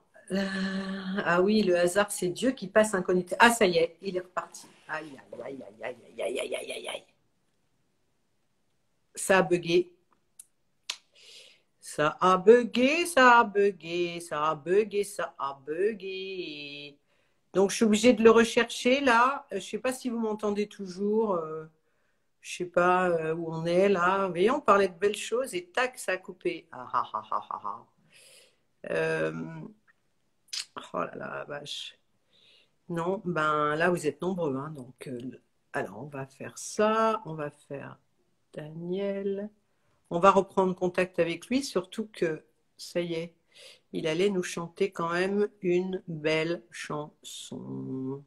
Ah oui, le hasard, c'est Dieu qui passe incognito. Ah, ça y est, il est reparti. Aïe, aïe, aïe, aïe, aïe, aïe, aïe, aïe, aïe. Ça a bugué. Ça a bugué, ça a bugué, ça a bugué, ça a bugué. Donc, je suis obligée de le rechercher là. Je ne sais pas si vous m'entendez toujours. Je ne sais pas où on est là. Vous voyez, on parlait de belles choses et tac, ça a coupé. Ah, ah, ah, ah, ah, ah. Oh là là, vache. Non, ben là, vous êtes nombreux. Hein, donc, alors, on va faire ça. On va faire Daniel. On va reprendre contact avec lui, surtout que, ça y est, il allait nous chanter quand même une belle chanson.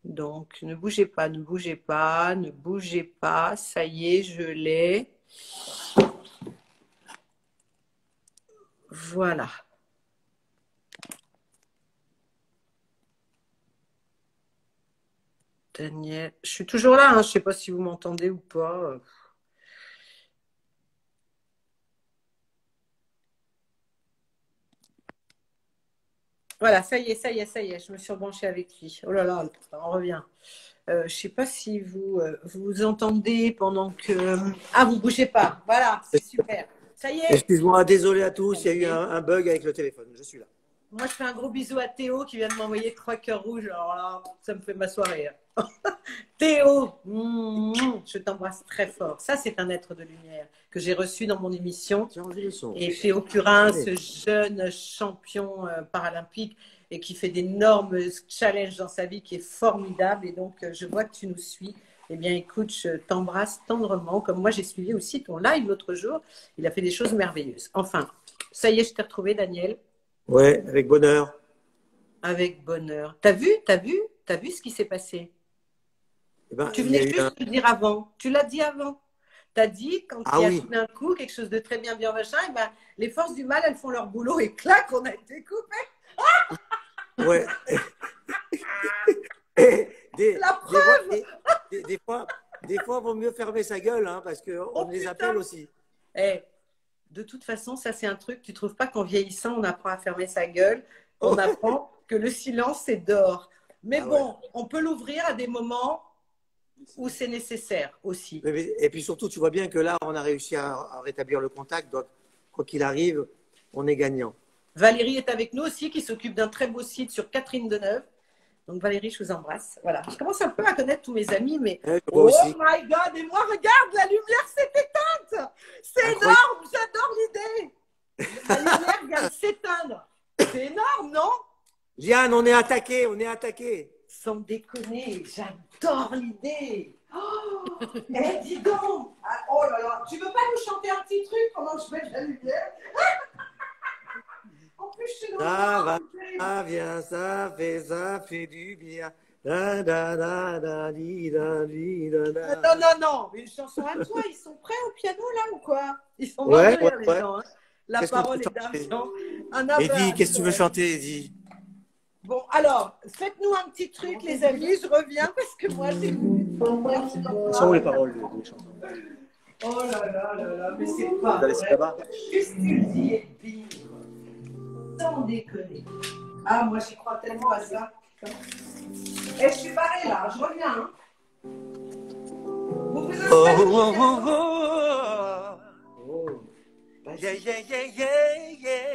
Donc, ne bougez pas, ne bougez pas, ne bougez pas. Ça y est, je l'ai. Voilà. Daniel, je suis toujours là, hein. Je ne sais pas si vous m'entendez ou pas. Voilà, ça y est, ça y est, ça y est, je me suis rebranchée avec lui. Oh là là, on revient. Je ne sais pas si vous entendez pendant que... Ah, vous ne bougez pas. Voilà, c'est super. Ça y est. Excuse-moi, désolé à tous, il y a eu un bug avec le téléphone. Je suis là. Moi, je fais un gros bisou à Théo qui vient de m'envoyer 3 cœurs rouges. Alors là, ça me fait ma soirée. Théo, je t'embrasse très fort. Ça, c'est un être de lumière que j'ai reçu dans mon émission. Et Théo Curin, ce jeune champion paralympique et qui fait d'énormes challenges dans sa vie, qui est formidable. Et donc, je vois que tu nous suis. Eh bien, écoute, je t'embrasse tendrement. Comme moi, j'ai suivi aussi ton live l'autre jour. Il a fait des choses merveilleuses. Enfin, ça y est, je t'ai retrouvé, Daniel. Ouais, avec bonheur. Avec bonheur. T'as vu ce qui s'est passé? Ben, tu venais juste de le dire avant. Tu l'as dit avant. Tu as dit, quand il y a tout d'un coup quelque chose de très bien, machin, et ben, les forces du mal, elles font leur boulot et clac, on a été coupé. Ouais. La preuve. Des fois, il vaut mieux fermer sa gueule, hein, parce qu'on les appelle aussi. De toute façon, ça c'est un truc, tu ne trouves pas qu'en vieillissant, on apprend à fermer sa gueule, on apprend que le silence, c'est d'or. Mais on peut l'ouvrir à des moments où c'est nécessaire aussi. Et puis surtout, tu vois bien que là, on a réussi à rétablir le contact, donc quoi qu'il arrive, on est gagnant. Valérie est avec nous aussi, qui s'occupe d'un très beau site sur Catherine Deneuve. Donc Valérie, je vous embrasse. Voilà. Je commence un peu à connaître tous mes amis, mais oh my God! Et moi, regarde, la lumière s'est éteinte. C'est énorme. J'adore l'idée. La lumière vient de s'éteindre. C'est énorme, non? Liane, on est attaqué, on est attaqué. Sans déconner, j'adore l'idée. Oh, dis donc. Oh là là, tu veux pas nous chanter un petit truc pendant que je mets la lumière? En plus, je suis dans ça vient, ça fait du bien. Da, da, da, da, di, da, di, da, da. Non, une chanson à toi. Ils sont prêts au piano là ou quoi? Ils sont les gens. Hein. La parole est d'argent. Eddie, qu'est-ce que tu veux chanter, Eddie? Bon, alors, faites-nous un petit truc, les amis. Je reviens parce que moi, j'ai voulu. Sont où les paroles des chansons? Oh là là là là, mais c'est pas vrai. Qu'est-ce que tu dis, Eddie? Sans déconner. Ah, moi, j'y crois tellement à ça. Je suis barrée là, je reviens. Hein. Vous vous Yeah, yeah, yeah, yeah, yeah.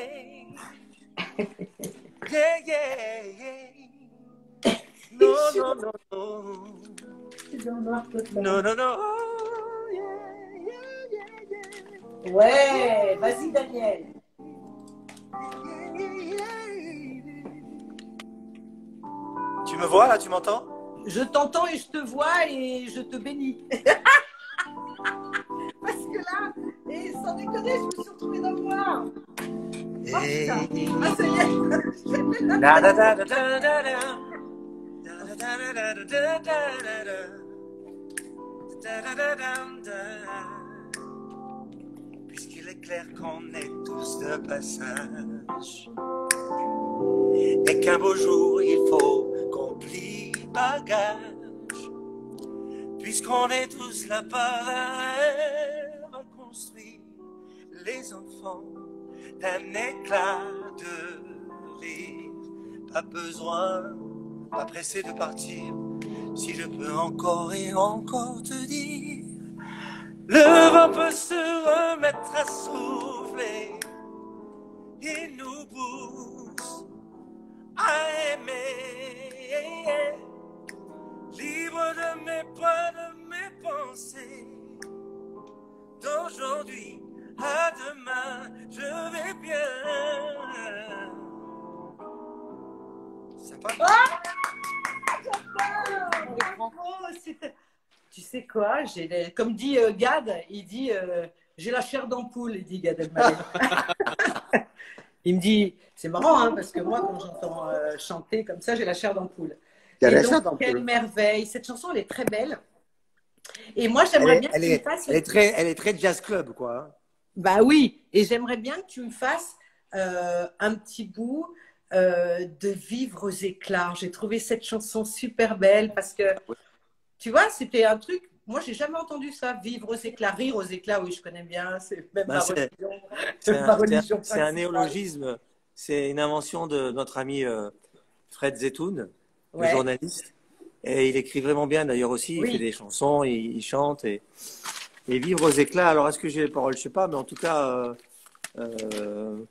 Yeah, yeah, yeah. No, no, no, no. No, no, no. Yeah, yeah, yeah, yeah. Ouais, vas-y, Daniel. Tu me vois là, tu m'entends? Je t'entends et je te vois et je te bénis. Parce que là, et sans sans déconner, je me suis retrouvée dans le noir. Et... Ah, ça y est. Da, da, da, da, da, da, da. Da, da, da, da, da, da, da, da. Da, da, da, da, da. Puisqu'il est clair qu'on est tous de passage et qu'un beau jour il faut qu'on plie bagage, puisqu'on est tous là par un rêve à construire les enfants d'un éclat de rire. Pas besoin, pas pressé de partir, si je peux encore et encore te dire, le vent peut se remettre à souffler, il nous pousse à aimer, libre de mes pas, de mes pensées, d'aujourd'hui à demain, je vais bien. Sympa. Tu sais quoi, comme dit Gad, il dit j'ai la chair d'ampoule, il dit Gad Elmaleh. Il me dit, c'est marrant, hein, parce que moi, quand j'entends chanter comme ça, j'ai la chair d'ampoule. Il y a Et la donc, chair d'ampoule. quelle merveille. Cette chanson, elle est très belle. Et moi, j'aimerais bien que tu me fasses... Elle est très jazz club, quoi. Bah oui, et j'aimerais bien que tu me fasses un petit bout de Vivre aux éclats. J'ai trouvé cette chanson super belle parce que, tu vois, c'était un truc... Moi, j'ai jamais entendu ça, vivre aux éclats, rire aux éclats. Oui, je connais bien, c'est même ma religion. C'est un néologisme, c'est une invention de notre ami Fred Zetoun, le journaliste. Et il écrit vraiment bien d'ailleurs aussi, il fait des chansons, il chante. Et vivre aux éclats, alors est-ce que j'ai les paroles? Je sais pas, mais en tout cas, je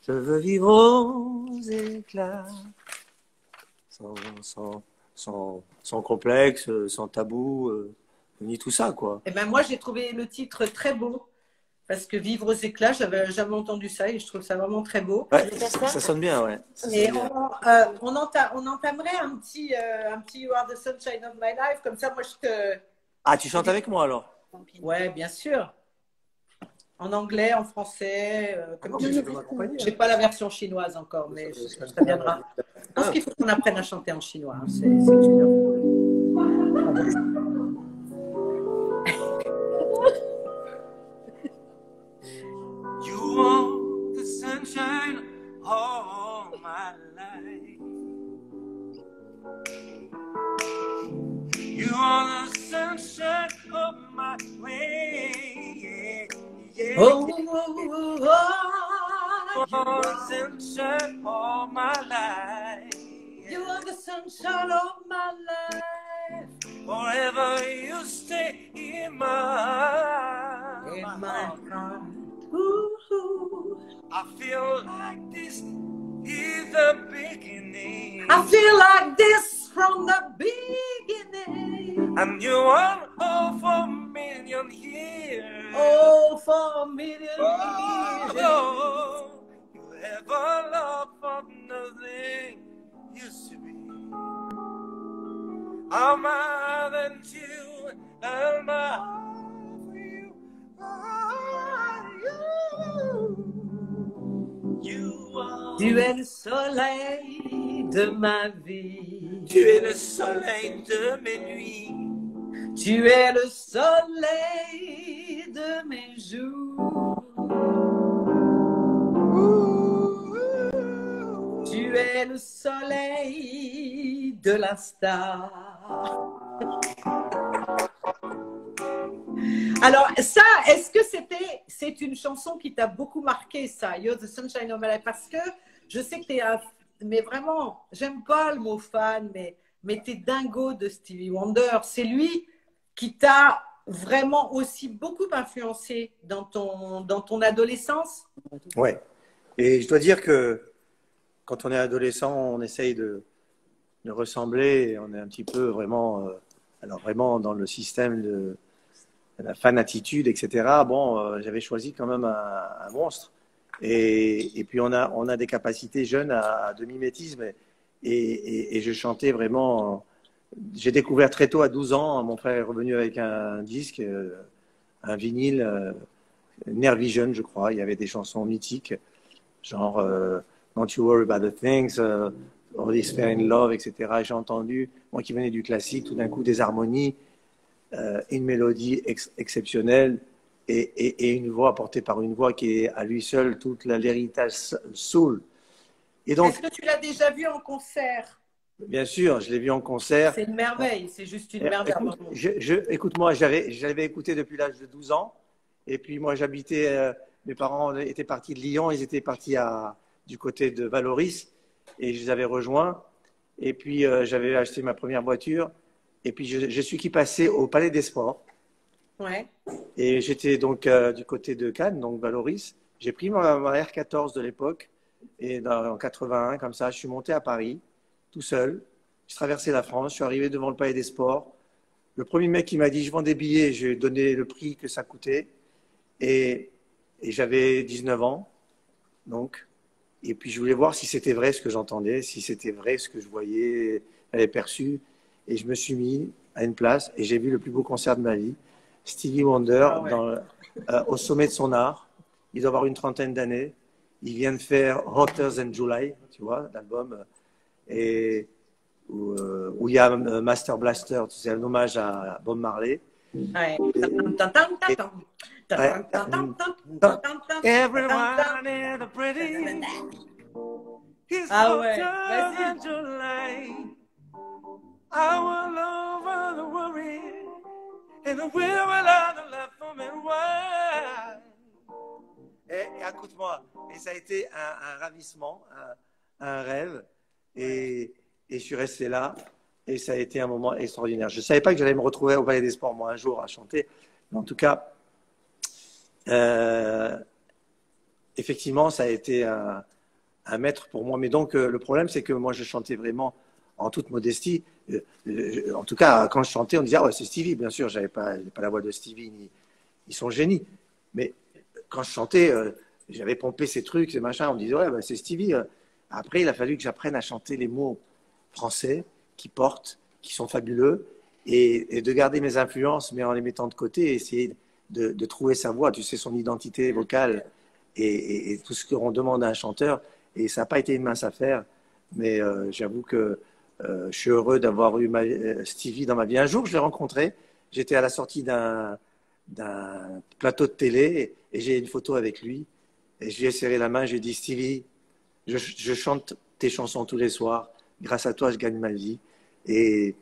veux vivre aux éclats, sans complexe, sans tabou, ni tout ça, quoi. Et ben moi, j'ai trouvé le titre très beau. Parce que Vivre aux éclats, j'avais jamais entendu ça et je trouve ça vraiment très beau. Ouais, ça sonne bien, ouais. Et on entamerait un petit You Are the Sunshine of My Life. Comme ça, moi, je te... Ah, tu chantes avec moi, alors? Ouais, bien sûr. En anglais, en français. Comme tu veux. Je n'ai pas la version chinoise encore, mais ça viendra. Je pense qu'il faut qu'on apprenne à chanter en chinois. Hein. C'est You want the sunshine all my life. You are the sunshine of my way. Yeah. Oh, You are the sunshine of my life. you are the sunshine of my life. Forever you stay in my heart. Ooh. I feel like this is the beginning. I feel like this from the beginning. And you are all for a million years. Oh, for a million years. Oh, you have a love for nothing used to be. I'm more than you, and my heart for you. You are. Tu es le soleil de ma vie. Tu es le soleil de mes nuits. Tu es le soleil de mes jours. Tu es le soleil de l'instant. Alors ça, est-ce que c'est une chanson qui t'a beaucoup marqué, ça, You're the Sunshine of My Life? Parce que je sais que t'es mais vraiment, j'aime pas le mot fan, mais t'es dingo de Stevie Wonder. C'est lui qui t'a vraiment aussi beaucoup influencé dans ton adolescence? Ouais. Et je dois dire que quand on est adolescent, on essaye de ressembler. Et on est un petit peu vraiment, alors vraiment dans le système de la fan-attitude, etc. Bon, j'avais choisi quand même un monstre. Et puis on a des capacités jeunes à demi-métisme. Et je chantais vraiment. J'ai découvert très tôt, à 12 ans, mon frère est revenu avec un disque, un vinyle, Nervision, je crois. Il y avait des chansons mythiques, genre Don't You Worry About the Things, All Is Fair in Love, etc. Et j'ai entendu, moi qui venais du classique, tout d'un coup des harmonies, une mélodie exceptionnelle et une voix portée par une voix qui est à lui seul toute l'héritage soul. Et donc, est-ce que tu l'as déjà vu en concert? bien sûr, je l'ai vu en concert. C'est une merveille, c'est juste une merveille. Écoute-moi, j'avais écouté depuis l'âge de 12 ans. Et puis moi, j'habitais, mes parents étaient partis de Lyon, ils étaient partis du côté de Valoris. Et je les avais rejoints. Et puis, j'avais acheté ma première voiture. Et puis, je suis qui passé au Palais des Sports. Ouais. Et j'étais donc du côté de Cannes, donc Valoris. J'ai pris ma R14 de l'époque. Et en 81, comme ça, je suis monté à Paris, tout seul. J'ai traversé la France, je suis arrivé devant le Palais des Sports. Le premier mec qui m'a dit, je vends des billets, j'ai donné le prix que ça coûtait. Et j'avais 19 ans, donc. Et puis, je voulais voir si c'était vrai ce que j'entendais, si c'était vrai ce que je voyais, j'avais perçu. Et je me suis mis à une place et j'ai vu le plus beau concert de ma vie. Stevie Wonder, au sommet de son art. Il doit avoir une trentaine d'années. Il vient de faire Hotter Than July, tu vois, l'album. Et où il y a Master Blaster, c'est un hommage à Bob Marley. Ouais. Everyone is pretty. Ah ouais, vas-y. I will over the worry and the will of the love for me. Et écoute-moi, et ça a été un ravissement, un rêve, et je suis resté là, et ça a été un moment extraordinaire. Je ne savais pas que j'allais me retrouver au Palais des Sports, moi, un jour, à chanter, mais en tout cas, effectivement, ça a été un maître pour moi. Mais donc, le problème, c'est que moi, je chantais vraiment en toute modestie. En tout cas, quand je chantais, on disait, ah ouais, c'est Stevie, bien sûr, je n'avais pas la voix de Stevie, ni son génie. Mais quand je chantais, j'avais pompé ces trucs, ces machins, on me disait, ouais, bah, c'est Stevie. Après, il a fallu que j'apprenne à chanter les mots français qui portent, qui sont fabuleux, et de garder mes influences, mais en les mettant de côté, et essayer de trouver sa voix, tu sais, son identité vocale, et tout ce qu'on demande à un chanteur. Et ça n'a pas été une mince affaire, mais j'avoue que je suis heureux d'avoir eu Stevie dans ma vie. Un jour, je l'ai rencontré, j'étais à la sortie d'un plateau de télé, et j'ai une photo avec lui, et je lui ai serré la main, je lui ai dit, Stevie, je chante tes chansons tous les soirs, grâce à toi, je gagne ma vie. Et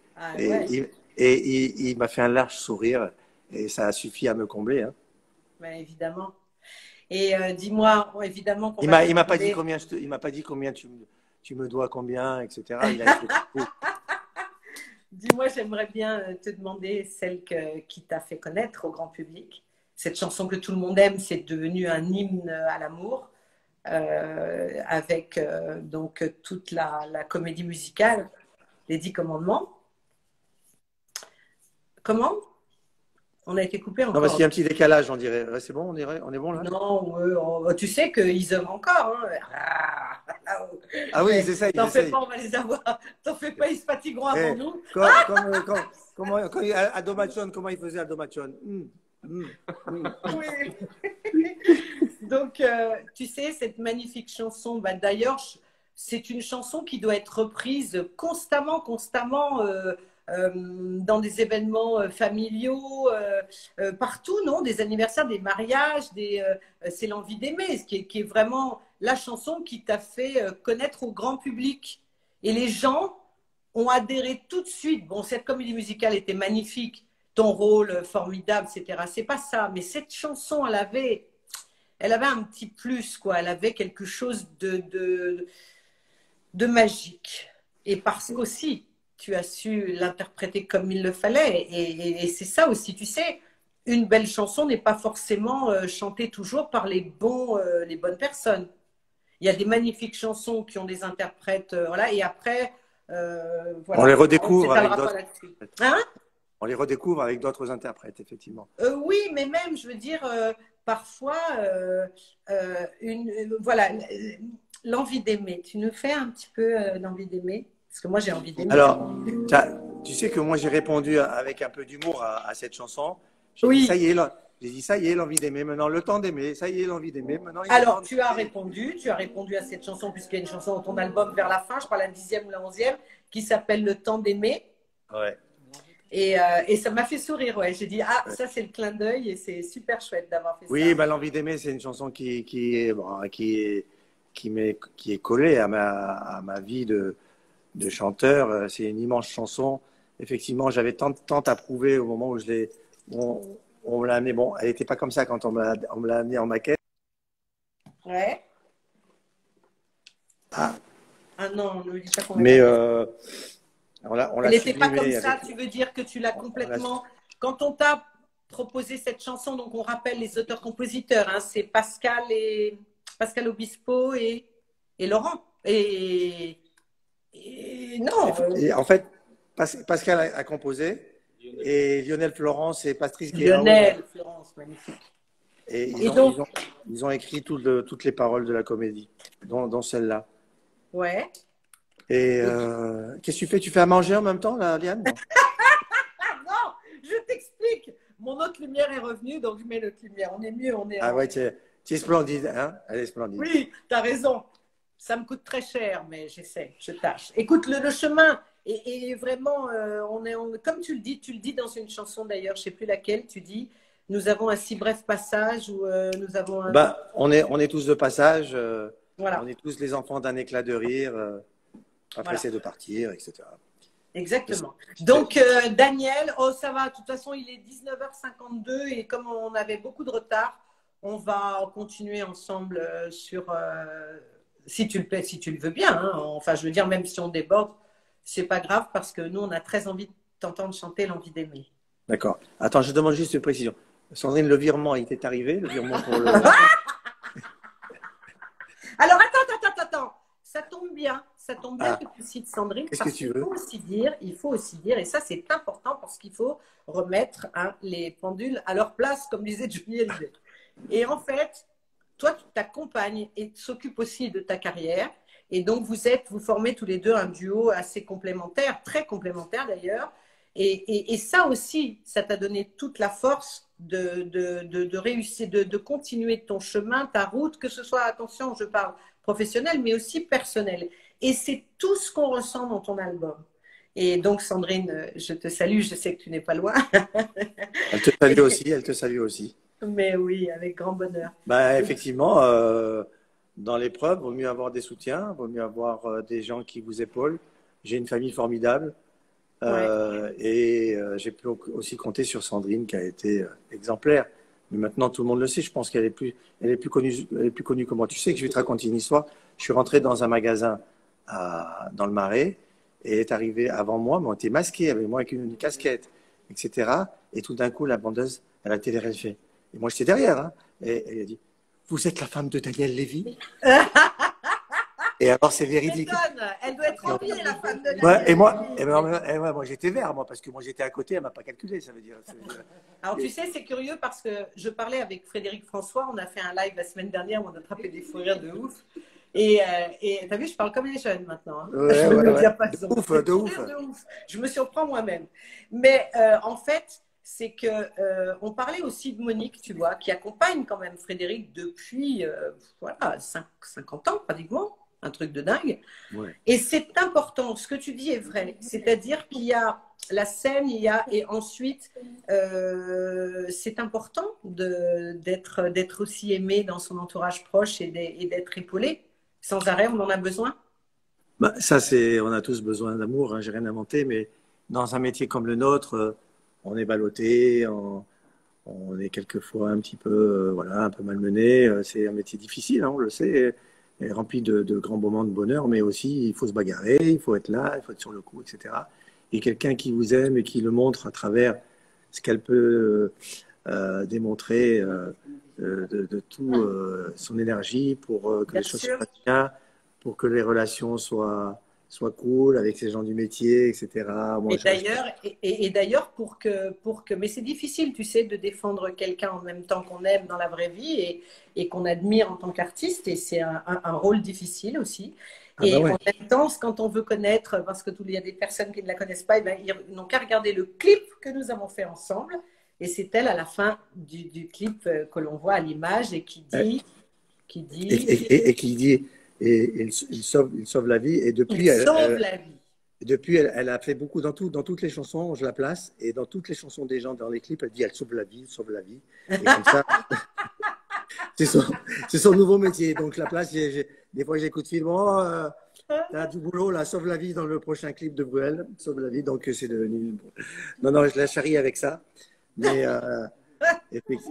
il m'a fait un large sourire, et ça a suffi à me combler. Hein. Ben, évidemment. Et dis-moi, évidemment qu'on il m'a pas dit combien tu me dois combien, etc. Il a été Dis-moi, j'aimerais bien te demander celle qui t'a fait connaître au grand public. Cette chanson que tout le monde aime, c'est devenu un hymne à l'amour, avec donc toute la comédie musicale, les 10 commandements. Comment? On a été coupé encore. Non, parce qu'il y a un petit décalage, on dirait. C'est bon, on est bon là? Non, tu sais qu'ils œuvrent encore. Hein. Ah oui, c'est ça. T'en fais pas, on va les avoir. T'en fais pas, ils se fatigueront avant nous. Adomachon, comment il faisait Adomachon? Oui. Donc, tu sais, cette magnifique chanson, bah, d'ailleurs, c'est une chanson qui doit être reprise constamment dans des événements familiaux, partout, non? Des anniversaires, des mariages, c'est l'envie d'aimer, qui est vraiment la chanson qui t'a fait connaître au grand public. Et les gens ont adhéré tout de suite. Bon, cette comédie musicale était magnifique, ton rôle formidable, etc. C'est pas ça, mais cette chanson, elle avait un petit plus, quoi. Elle avait quelque chose de magique. Et parce qu'aussi, tu as su l'interpréter comme il le fallait. Et c'est ça aussi, tu sais, une belle chanson n'est pas forcément chantée toujours par les bonnes personnes. Il y a des magnifiques chansons qui ont des interprètes, voilà, et après, voilà. On les redécouvre avec d'autres. Hein? On les redécouvre avec d'autres interprètes, effectivement. Oui, mais même, je veux dire, parfois, voilà, l'envie d'aimer. Tu nous fais un petit peu l'envie d'aimer? Parce que moi, j'ai envie d'aimer. Alors, tu sais que moi, j'ai répondu avec un peu d'humour à cette chanson. J'ai Oui. dit, ça y est, J'ai dit, ça y est, l'envie d'aimer, maintenant le temps d'aimer. Ça y est, l'envie d'aimer, maintenant il est le Alors, temps tu as d'aimer. répondu à cette chanson, puisqu'il y a une chanson dans ton album vers la fin, je crois la 10e ou la 11e, qui s'appelle Le temps d'aimer. Ouais. Et ça m'a fait sourire, ouais. J'ai dit, ah, Ouais. ça c'est le clin d'œil et c'est super chouette d'avoir fait Oui, ça. bah, l'envie d'aimer, c'est une chanson qui est collée à ma vie de chanteur. C'est une immense chanson. Effectivement, j'avais tant à prouver au moment où on, on me l'a amené. Bon, elle n'était pas comme ça quand on me l'a amené en maquette. Ouais. Ah, Ah non, ne me dis pas qu'on mais est. on Elle l'a n'était pas comme sublimée ça, avec. tu veux dire que tu l'as On l'a- complètement. Quand on t'a proposé cette chanson, donc on rappelle les auteurs-compositeurs, hein, c'est Pascal Obispo et Laurent. Non, Et en fait, Pascal a composé et Lionel Florence et Patrice Guéraoui. Lionel, Florence, magnifique. Et Et donc, ils ont écrit toutes les paroles de la comédie, dont celle-là. ouais. Et Et- qu'est-ce que tu fais? Tu fais à manger en même temps, là, Liane? Non. Ah non, je t'explique. Mon autre lumière est revenue, donc je mets notre lumière. On est mieux, on est Ah en. ouais, tu es splendide, hein? Elle est splendide. Oui, tu as raison. Ça me coûte très cher, mais j'essaie, je tâche. Écoute, le chemin est vraiment, comme tu le dis dans une chanson d'ailleurs, je ne sais plus laquelle, tu dis, nous avons un si bref passage où nous avons un. Bah, on est tous de passage, on Voilà, est tous les enfants d'un éclat de rire, après voilà, c'est de partir, etc. exactement. Donc, Daniel, oh ça va, de toute façon, il est 19h52 et comme on avait beaucoup de retard, on va continuer ensemble si tu le veux bien. Hein. Enfin, je veux dire, même si on déborde, c'est pas grave parce que nous, on a très envie de t'entendre chanter l'envie d'aimer. D'accord. Attends, je demande juste une précision. Sandrine, le virement, il t'est arrivé, le virement pour le. Alors, attends. Ça tombe bien Ah, que tu cites Sandrine qu'est-ce que parce tu qu'il veux? faut aussi dire, et ça c'est important parce qu'il faut remettre hein, les pendules à leur place, comme disait Johnny Hallyday. Et en fait, toi, ta compagne s'occupe aussi de ta carrière. Et donc, vous formez tous les deux un duo assez complémentaire, très complémentaire d'ailleurs. Et ça aussi, ça t'a donné toute la force de réussir, de continuer ton chemin, ta route, que ce soit, attention, je parle professionnel, mais aussi personnel. Et c'est tout ce qu'on ressent dans ton album. Et donc, Sandrine, je te salue, je sais que tu n'es pas loin. Elle te salue aussi, elle te salue aussi. Mais oui, avec grand bonheur. Bah, effectivement, dans l'épreuve, vaut mieux avoir des soutiens, vaut mieux avoir des gens qui vous épaulent. J'ai une famille formidable Ouais. j'ai pu aussi compter sur Sandrine qui a été exemplaire. Mais maintenant, tout le monde le sait. Je pense elle est plus connue que moi. Tu sais que je vais te raconter une histoire. Je suis rentré dans un magasin dans le Marais et elle est arrivée avant moi, mais on était masqués, avec moi avec une casquette, etc. Et tout d'un coup, la vendeuse, elle a télé, elle fait. Et moi, j'étais derrière. Hein, et elle a dit, vous êtes la femme de Daniel Lévy? Et alors, c'est véridique. Elle doit être enviée, la femme de Ouais, Daniel. moi j'étais vert, moi, parce que moi j'étais à côté, elle m'a pas calculé, ça veut dire. Alors, tu sais, c'est curieux parce que je parlais avec Frédéric François, on a fait un live la semaine dernière, on a attrapé des fous rires de ouf. Et t'as vu, je parle comme les jeunes maintenant. Hein. Ouais, Je me ouais, ouais. diapason. De ouf. Je me surprends moi-même. Mais en fait, c'est que on parlait aussi de Monique, tu vois, qui accompagne quand même Frédéric depuis voilà, 50 ans pratiquement. Un truc de dingue. Ouais. Et c'est important, ce que tu dis est vrai. C'est-à-dire qu'il y a la scène, et ensuite, c'est important d'être aussi aimé dans son entourage proche et d'être épaulé. Sans arrêt, on en a besoin. Bah, on a tous besoin d'amour, hein, j'ai rien inventé, mais dans un métier comme le nôtre, on est ballotté, on est quelquefois un petit peu, voilà, un peu malmené. C'est un métier difficile, hein, on le sait, et rempli de grands moments de bonheur, mais aussi il faut se bagarrer, il faut être là, il faut être sur le coup, etc. Et quelqu'un qui vous aime et qui le montre à travers ce qu'elle peut démontrer de tout son énergie pour que Bien les choses se sûr. passent bien, pour que les relations soient cool avec ces gens du métier, etc. Moi, Et d'ailleurs, mais c'est difficile, tu sais, de défendre quelqu'un en même temps qu'on aime dans la vraie vie et qu'on admire en tant qu'artiste, et c'est un rôle difficile aussi. Ah Et bah ouais. en même temps, quand on veut connaître, parce qu'il y a des personnes qui ne la connaissent pas, eh ben, ils n'ont qu'à regarder le clip que nous avons fait ensemble. Et c'est elle à la fin du clip que l'on voit à l'image et qui dit, Et qui dit, il sauve la vie. Et depuis, il sauve la vie. depuis elle a fait beaucoup dans toutes les chansons, je la place, et dans toutes les chansons des gens dans les clips, elle dit elle sauve la vie, sauve la vie. Et comme ça, c'est son nouveau métier. Donc la place, des fois j'écoute film, oh, t'as du boulot, là, sauve la vie dans le prochain clip de Bruel, sauve la vie. Donc c'est devenu. Non, non, je la charrie avec ça. Mais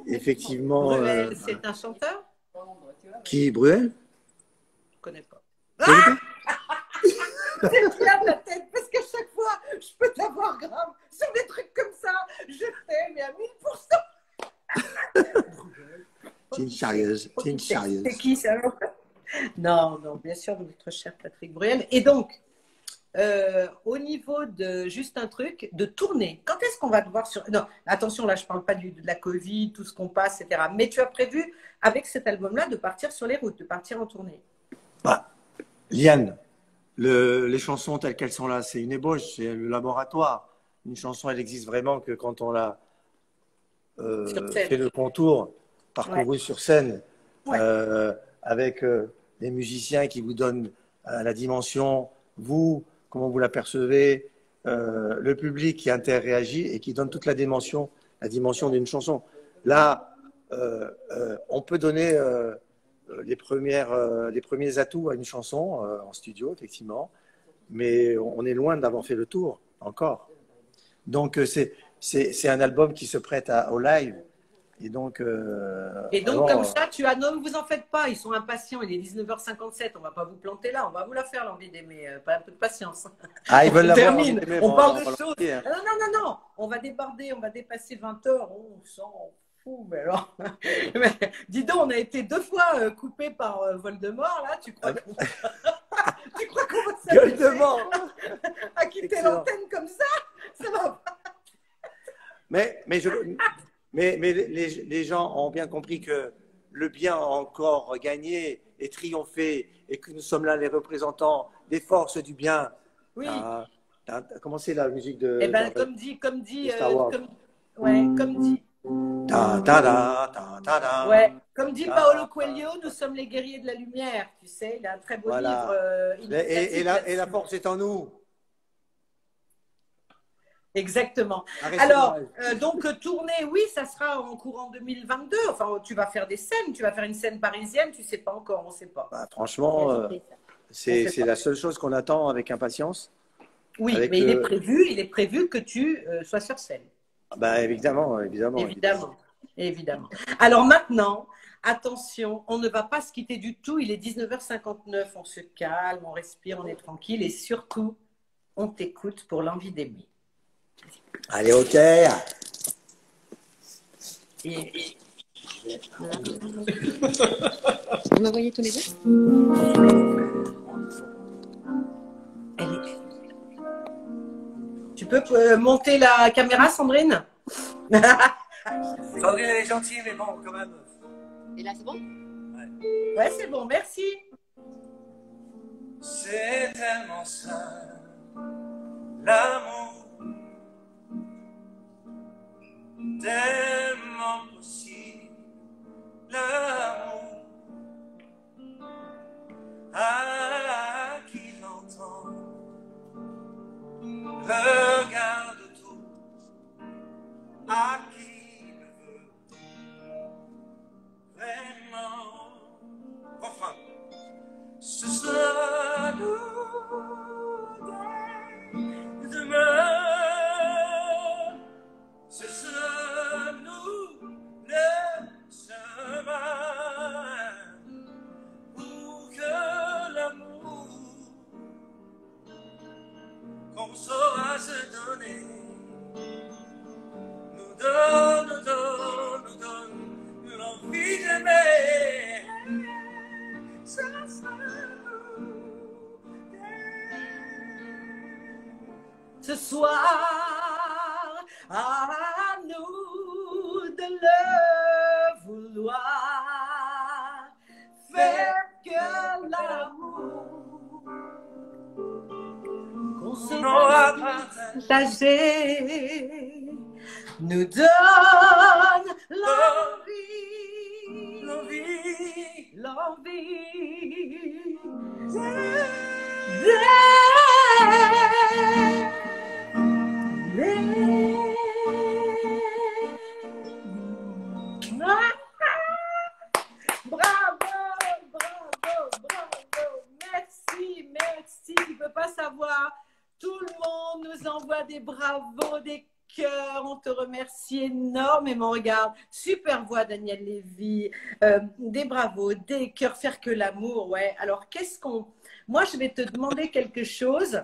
effectivement. Bruel, c'est un chanteur? Qui, Bruel? Je ne connais pas. Tu connais pas? C'est clair de la tête, parce qu'à chaque fois, je peux t'avoir grave sur des trucs comme ça. Je t'aime, mais à 1000%. C'est une charrieuse. C'est une charrieuse. C'est qui ça? Non, non, bien sûr, notre cher Patrick Bruel. Et donc, au niveau de juste un truc, de tourner, quand est-ce qu'on va te voir sur. Non, attention, là, je ne parle pas de la Covid, tout ce qu'on passe, etc. Mais tu as prévu, avec cet album-là, de partir sur les routes, de partir en tournée. Bah, Liane, les chansons telles qu'elles sont là, c'est une ébauche, c'est le laboratoire. Une chanson, elle existe vraiment que quand on l'a fait le contour, parcouru sur scène, avec des musiciens qui vous donnent la dimension, vous, comment vous l'apercevez, le public qui interréagit et qui donne toute la dimension d'une chanson. Là, on peut donner les premiers atouts à une chanson en studio, effectivement, mais on est loin d'avoir fait le tour encore. Donc, c'est un album qui se prête au live. Et donc, vraiment, comme ça, ne vous en faites pas, ils sont impatients, il est 19h57, on ne va pas vous planter là, on va vous la faire l'envie d'aimer, pas un peu de patience. Ah, ils veulent l'avoir. On parle de choses. Non, on va déborder, on va dépasser 20h, on s'en fout, mais alors. Dis donc, on a été 2 fois coupé par Voldemort, là, tu crois qu'on va s'amuser à quitter l'antenne comme ça? Ça va pas. Mais les gens ont bien compris que le bien a encore gagné et triomphé et que nous sommes là les représentants des forces du bien. Oui. Comment c'est la musique de. Eh ben, comme dit. Ouais, comme dit Paolo Coelho, nous sommes les guerriers de la lumière. Tu sais, il a un très beau livre. Et la force est en nous. Exactement. Alors, donc, tourner, oui, ça sera en courant 2022. Enfin, tu vas faire des scènes, tu vas faire une scène parisienne, tu ne sais pas encore, on ne sait pas. Bah, franchement, c'est la seule chose qu'on attend avec impatience. Oui, mais il est prévu que tu sois sur scène. Bah, évidemment. Alors maintenant, attention, on ne va pas se quitter du tout. Il est 19h59, on se calme, on respire, on est tranquille et surtout, on t'écoute pour l'envie d'aimer. Allez, ok. Vous me voyez tous les deux? Tu peux monter la caméra, Sandrine? Sandrine, elle est gentille, mais bon, quand même. Et là, c'est bon? Ouais, c'est bon, merci. C'est tellement simple, l'amour. Tellement possible, l'amour. À qui l'entend, regarde tout, à qui le veut, vraiment. Enfin, ce sera nous demain. Ce sera nous le chemin pour que l'amour qu'on saura se donner nous donne l'envie d'aimer. Ce sera nous ce soir, à nous de le vouloir, faire que l'amour qu'on se n'aura pas partager nous donne l'envie, l'envie Bravo, bravo, bravo. Merci, merci. Tu ne peux pas savoir. Tout le monde nous envoie des bravos, des cœurs. On te remercie énormément. Regarde, super voix, Daniel Lévy. Des bravos, des cœurs, faire que l'amour. Ouais. Alors, qu'est-ce qu'on... Moi, je vais te demander quelque chose.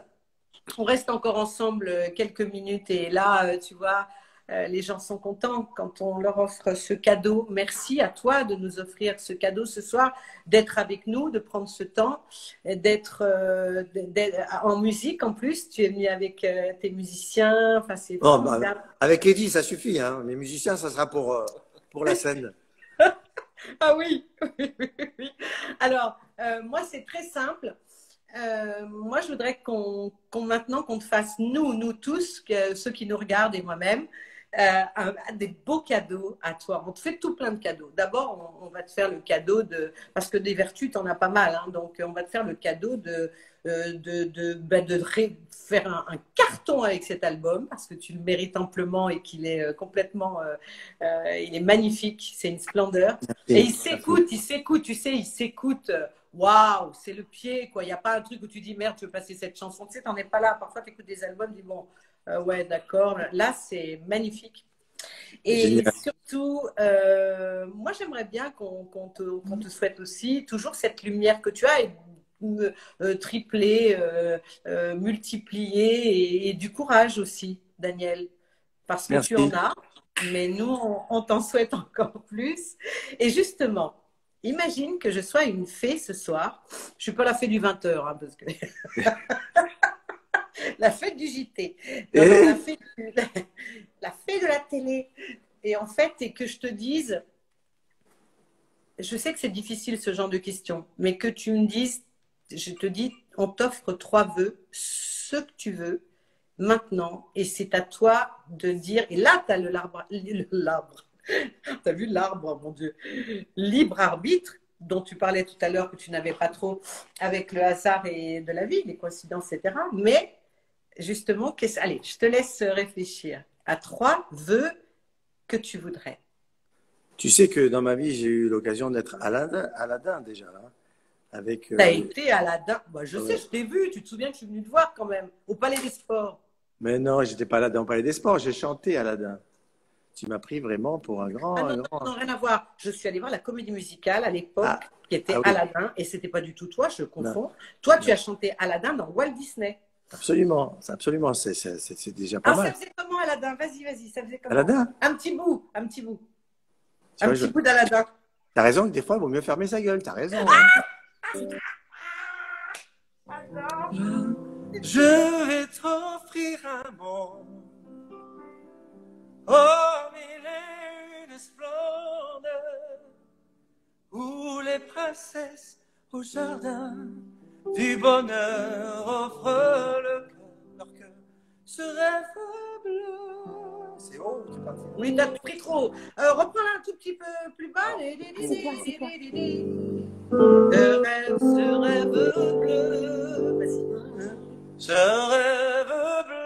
On reste encore ensemble quelques minutes et là, tu vois, les gens sont contents quand on leur offre ce cadeau. Merci à toi de nous offrir ce cadeau ce soir, d'être avec nous, de prendre ce temps, d'être en musique en plus. Tu es venu avec tes musiciens. Enfin, c'est formidable. Avec Eddie, ça suffit. Hein. Les musiciens, ça sera pour la scène. Ah oui, oui, oui, oui. Alors, moi, c'est très simple. Moi, je voudrais maintenant qu'on te fasse, nous tous, ceux qui nous regardent et moi-même, des beaux cadeaux à toi. On te fait tout plein de cadeaux. D'abord, on va te faire le cadeau de... Parce que des vertus, tu en as pas mal. Hein, donc, on va te faire le cadeau de faire un carton avec cet album parce que tu le mérites amplement et qu'il est complètement... il est magnifique. C'est une splendeur. Et il s'écoute, tu sais, il s'écoute... Waouh, c'est le pied, quoi. Il n'y a pas un truc où tu dis merde, tu veux passer cette chanson. Tu sais, t'en es pas là. Parfois, tu écoutes des albums, tu dis bon, ouais, d'accord. Là, c'est magnifique. Et génial. Surtout, moi, j'aimerais bien qu'on te souhaite aussi toujours cette lumière que tu as et tripler, multiplier et du courage aussi, Daniel. Parce que tu en as, mais nous, on t'en souhaite encore plus. Et justement, imagine que je sois une fée ce soir. Je ne suis pas la fée du 20h, hein, parce que... la fée du JT. Non, la fée de la télé. Et en fait, et que je te dise, je sais que c'est difficile ce genre de questions, mais que tu me dises, je te dis, on t'offre 3 vœux, ce que tu veux, maintenant, et c'est à toi de dire, et là, tu as l'arbre. Tu as vu l'arbre, mon Dieu. Libre arbitre, dont tu parlais tout à l'heure que tu n'avais pas trop avec le hasard et de la vie, les coïncidences, etc. Mais justement, allez, je te laisse réfléchir à 3 vœux que tu voudrais. Tu sais que dans ma vie, j'ai eu l'occasion d'être Aladdin déjà. Hein, tu as été Aladdin. Bah, je sais, je t'ai vu. Tu te souviens que je suis venue te voir quand même, au Palais des Sports. Mais non, j'étais pas Aladdin au Palais des Sports. J'ai chanté Aladdin. Tu m'as pris vraiment pour un grand... non, rien à voir. Je suis allée voir la comédie musicale à l'époque qui était Aladdin et c'était pas du tout toi, je confonds. Non. Toi, tu as chanté Aladdin dans Walt Disney. Absolument, absolument. C'est déjà pas mal. Ça faisait comment Aladdin? Vas-y, ça faisait comment? Aladdin? Un petit bout. Un petit bout d'Aladdin. T'as raison que des fois, il vaut mieux fermer sa gueule. T'as raison. Je vais t'offrir un monde. Oh, mille et une splendeur, où les princesses au jardin du bonheur offrent leur cœur, ce rêve bleu. C'est haut, tu parles. Oui, t'as pris trop. Reprends-la un tout petit peu plus bas. Ce rêve bleu. Vas-y. Ce rêve bleu.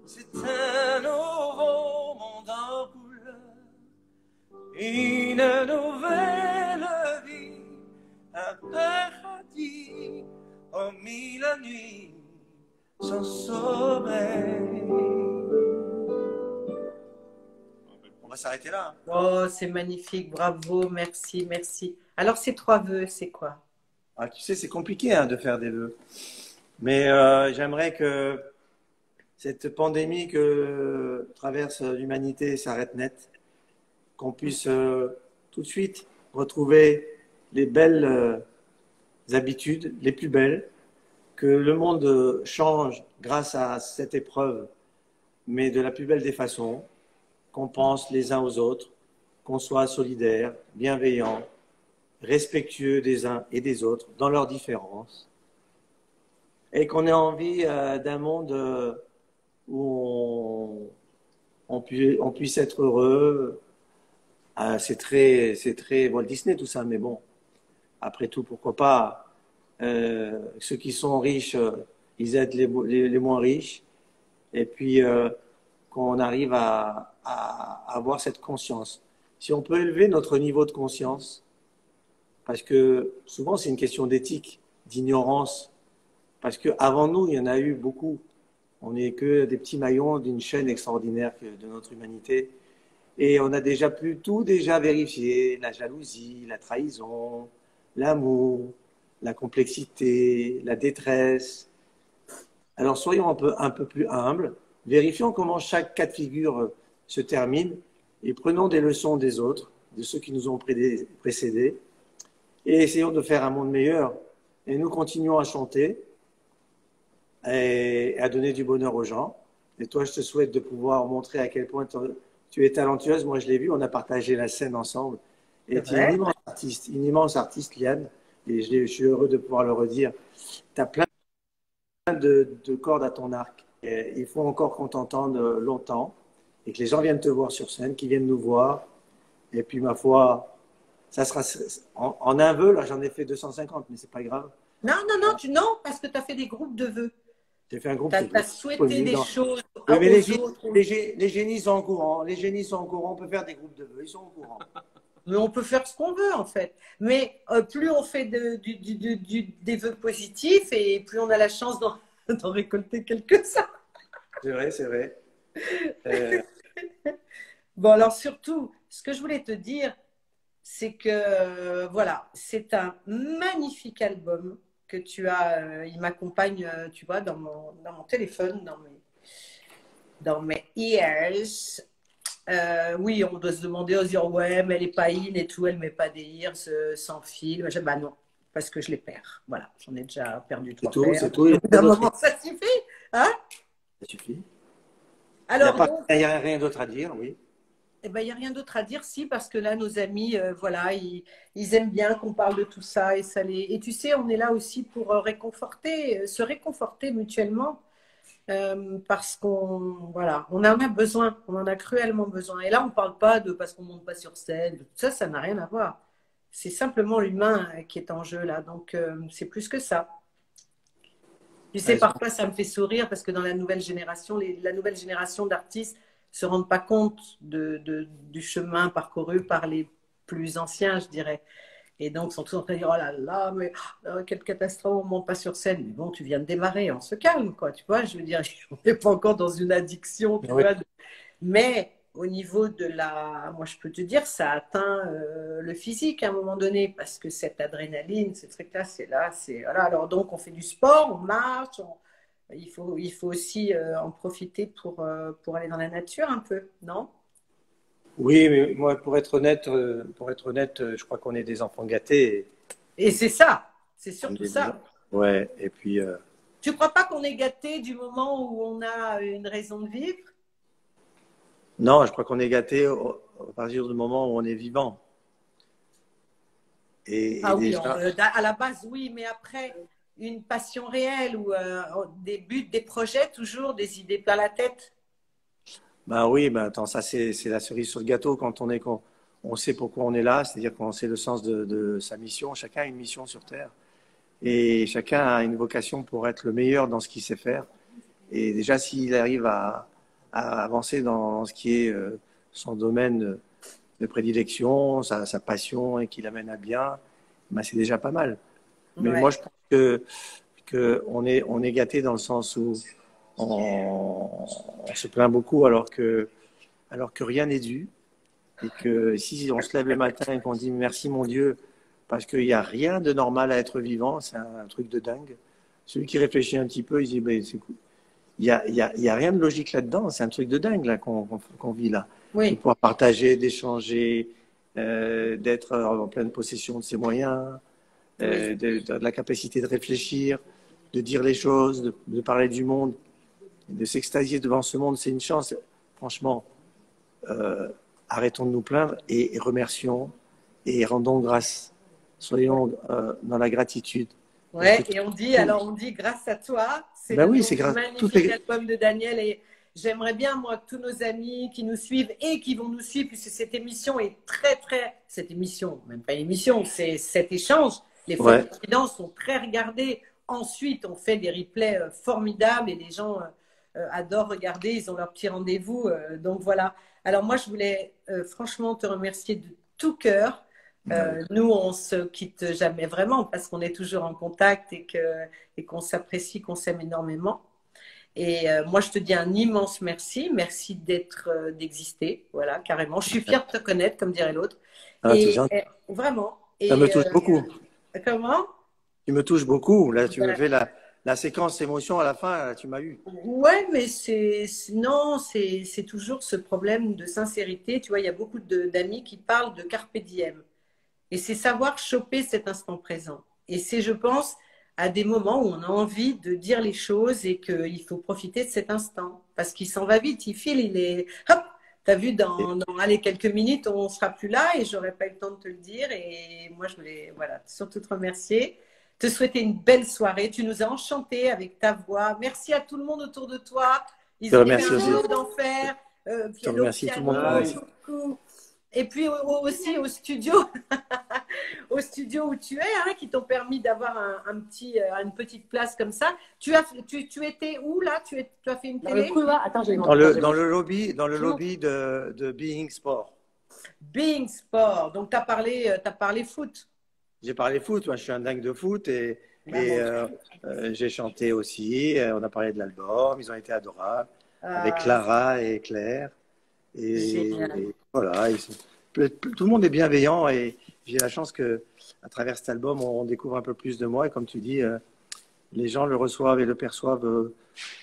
C'est un nouveau monde en couleur, une nouvelle vie, un paradis, oh mille nuits sans sommeil. On va s'arrêter là. Oh, c'est magnifique, bravo, merci, merci. Alors, ces 3 vœux, c'est quoi? Ah, tu sais, c'est compliqué de faire des vœux. Mais j'aimerais que cette pandémie que traverse l'humanité s'arrête net, qu'on puisse tout de suite retrouver les belles habitudes, les plus belles, que le monde change grâce à cette épreuve, mais de la plus belle des façons, qu'on pense les uns aux autres, qu'on soit solidaires, bienveillants, respectueux des uns et des autres dans leurs différences, et qu'on ait envie d'un monde où on puisse être heureux. Ah, c'est très Walt Disney tout ça, mais bon, après tout, pourquoi pas. Ceux qui sont riches, ils aident les moins riches. Et puis, qu'on arrive à avoir cette conscience. Si on peut élever notre niveau de conscience, parce que souvent c'est une question d'éthique, d'ignorance, parce qu'avant nous, il y en a eu beaucoup. On n'est que des petits maillons d'une chaîne extraordinaire de notre humanité. Et on a déjà pu tout déjà vérifier, la jalousie, la trahison, l'amour, la complexité, la détresse. Alors soyons un peu plus humbles, vérifions comment chaque cas de figure se termine et prenons des leçons des autres, de ceux qui nous ont précédés, et essayons de faire un monde meilleur. Et nous continuons à chanter et à donner du bonheur aux gens. Et toi, je te souhaite de pouvoir montrer à quel point tu es talentueuse. Moi, je l'ai vu, on a partagé la scène ensemble. Et tu es une immense artiste, Liane. Et je suis heureux de pouvoir le redire. Tu as plein de cordes à ton arc. Et il faut encore qu'on t'entende longtemps et que les gens viennent te voir sur scène, qu'ils viennent nous voir. Et puis, ma foi, ça sera en un vœu, là, j'en ai fait 250, mais c'est pas grave. Non, parce que tu as fait des groupes de vœux. J'ai fait un groupe. Tu as souhaité des choses oui, mais aux autres. Les génies sont au courant. Les génies sont au courant. On peut faire des groupes de vœux. Ils sont au courant. Mais on peut faire ce qu'on veut, en fait. Mais plus on fait des vœux positifs et plus on a la chance d'en récolter quelques-uns. C'est vrai, c'est vrai. Bon, alors surtout, ce que je voulais te dire, c'est que, voilà, c'est un magnifique album que tu as. Il m'accompagne, tu vois, dans mon téléphone, dans mes ears. Oui, on doit se demander, on se dire, ouais, mais elle est pas in et tout, elle met pas des ears sans fil. Bah non, parce que je les perds. Voilà, j'en ai déjà perdu 3 paires. C'est tout. D'un moment, ça suffit, hein? Ça suffit. Alors, il n'y a rien d'autre à dire, oui. Eh ben, il n'y a rien d'autre à dire, si, parce que là, nos amis, voilà, ils aiment bien qu'on parle de tout ça. Et tu sais, on est là aussi pour se réconforter mutuellement, parce voilà, on en a besoin, on en a cruellement besoin. Et là, on ne parle pas de parce qu'on ne monte pas sur scène, tout ça, ça n'a rien à voir. C'est simplement l'humain qui est en jeu là, donc c'est plus que ça. Tu sais, parfois, ça me fait sourire parce que dans la nouvelle génération, d'artistes se rendent pas compte du chemin parcouru par les plus anciens, je dirais. Et donc, sont tous en train de dire, oh là là, mais quelle catastrophe, on ne monte pas sur scène. Mais bon, tu viens de démarrer, on se calme, quoi. Tu vois, je veux dire, on n'est pas encore dans une addiction, tu vois. Mais au niveau moi, je peux te dire, ça atteint le physique à un moment donné, parce que cette adrénaline, ces trucs-là, voilà. Alors donc, on fait du sport, on marche, il faut aussi en profiter pour aller dans la nature un peu, non? Oui, mais moi, pour être honnête, je crois qu'on est des enfants gâtés. Et c'est ça, c'est surtout ça. Ouais, et puis. Tu ne crois pas qu'on est gâté du moment où on a une raison de vivre? Non, je crois qu'on est gâté à partir du moment où on est vivant. Ah oui, à la base, oui, mais après, une passion réelle ou des buts, des projets, toujours des idées plein la tête. Ben oui, ben attends, ça c'est la cerise sur le gâteau quand on sait pourquoi on est là, c'est-à-dire qu'on sait le sens de sa mission. Chacun a une mission sur Terre et chacun a une vocation pour être le meilleur dans ce qu'il sait faire. Et déjà, s'il arrive à avancer dans ce qui est son domaine de prédilection, sa passion et qu'il amène à bien, ben c'est déjà pas mal. Mais moi, je pense que on est gâté dans le sens où on se plaint beaucoup alors que rien n'est dû. Et que si on se lève le matin et qu'on dit merci mon Dieu, parce qu'il n'y a rien de normal à être vivant, c'est un truc de dingue. Celui qui réfléchit un petit peu, il dit ben, c'est cool. Il y a rien de logique là-dedans, c'est un truc de dingue là qu'on vit là. Oui. De pouvoir partager, d'échanger, d'être en pleine possession de ses moyens, de la capacité de réfléchir, de dire les choses, de parler du monde, de s'extasier devant ce monde, c'est une chance. Franchement, arrêtons de nous plaindre et remercions et rendons grâce. Soyons dans la gratitude. Ouais, et on dit grâce à toi, c'est ben oui, c'est grâce. magnifique album de Daniel j'aimerais bien, moi, que tous nos amis qui nous suivent et qui vont nous suivre, puisque cette émission est cette émission, même pas une émission, c'est cet échange. Les Ouais. folles confidences sont très regardées. Ensuite, on fait des replays formidables et les gens adorent regarder. Ils ont leur petit rendez-vous. Donc voilà. Alors moi, je voulais franchement te remercier de tout cœur. Nous, on se quitte jamais vraiment parce qu'on est toujours en contact et qu'on s'apprécie, qu'on s'aime énormément. Et moi, je te dis un immense merci. Merci d'exister. Voilà, carrément. Je suis fière de te connaître, comme dirait l'autre. Ah, t'es gentil. Vraiment. Ça me touche beaucoup. Comment? Tu me touches beaucoup. Là, tu me fais la séquence émotion à la fin. Là, tu m'as eu. Ouais, mais non, c'est toujours ce problème de sincérité. Tu vois, il y a beaucoup d'amis qui parlent de carpe diem. Et c'est savoir choper cet instant présent. Et c'est, je pense, à des moments où on a envie de dire les choses et qu'il faut profiter de cet instant. Parce qu'il s'en va vite, il file, il est… Hop! T'as vu, dans allez, quelques minutes, on ne sera plus là et j'aurais pas eu le temps de te le dire. Et moi, je voulais voilà, surtout te remercier, te souhaiter une belle soirée. Tu nous as enchantés avec ta voix. Merci à tout le monde autour de toi. Ils ont fait un boulot d'enfer. Je te remercie tout le monde. Coucou. Et puis aussi au studio, au studio où tu es, hein, qui t'ont permis d'avoir une petite place comme ça. Tu étais où là? Tu as fait une télé? Dans le couloir. Attends, j'ai Dans le lobby de Being Sport. Being Sport. Donc tu as parlé foot. J'ai parlé foot. Moi, je suis un dingue de foot et j'ai chanté aussi. On a parlé de l'album. Ils ont été adorables avec Clara et Claire. Et voilà, tout le monde est bienveillant et j'ai la chance que à travers cet album, on découvre un peu plus de moi. Et comme tu dis, les gens le reçoivent et le perçoivent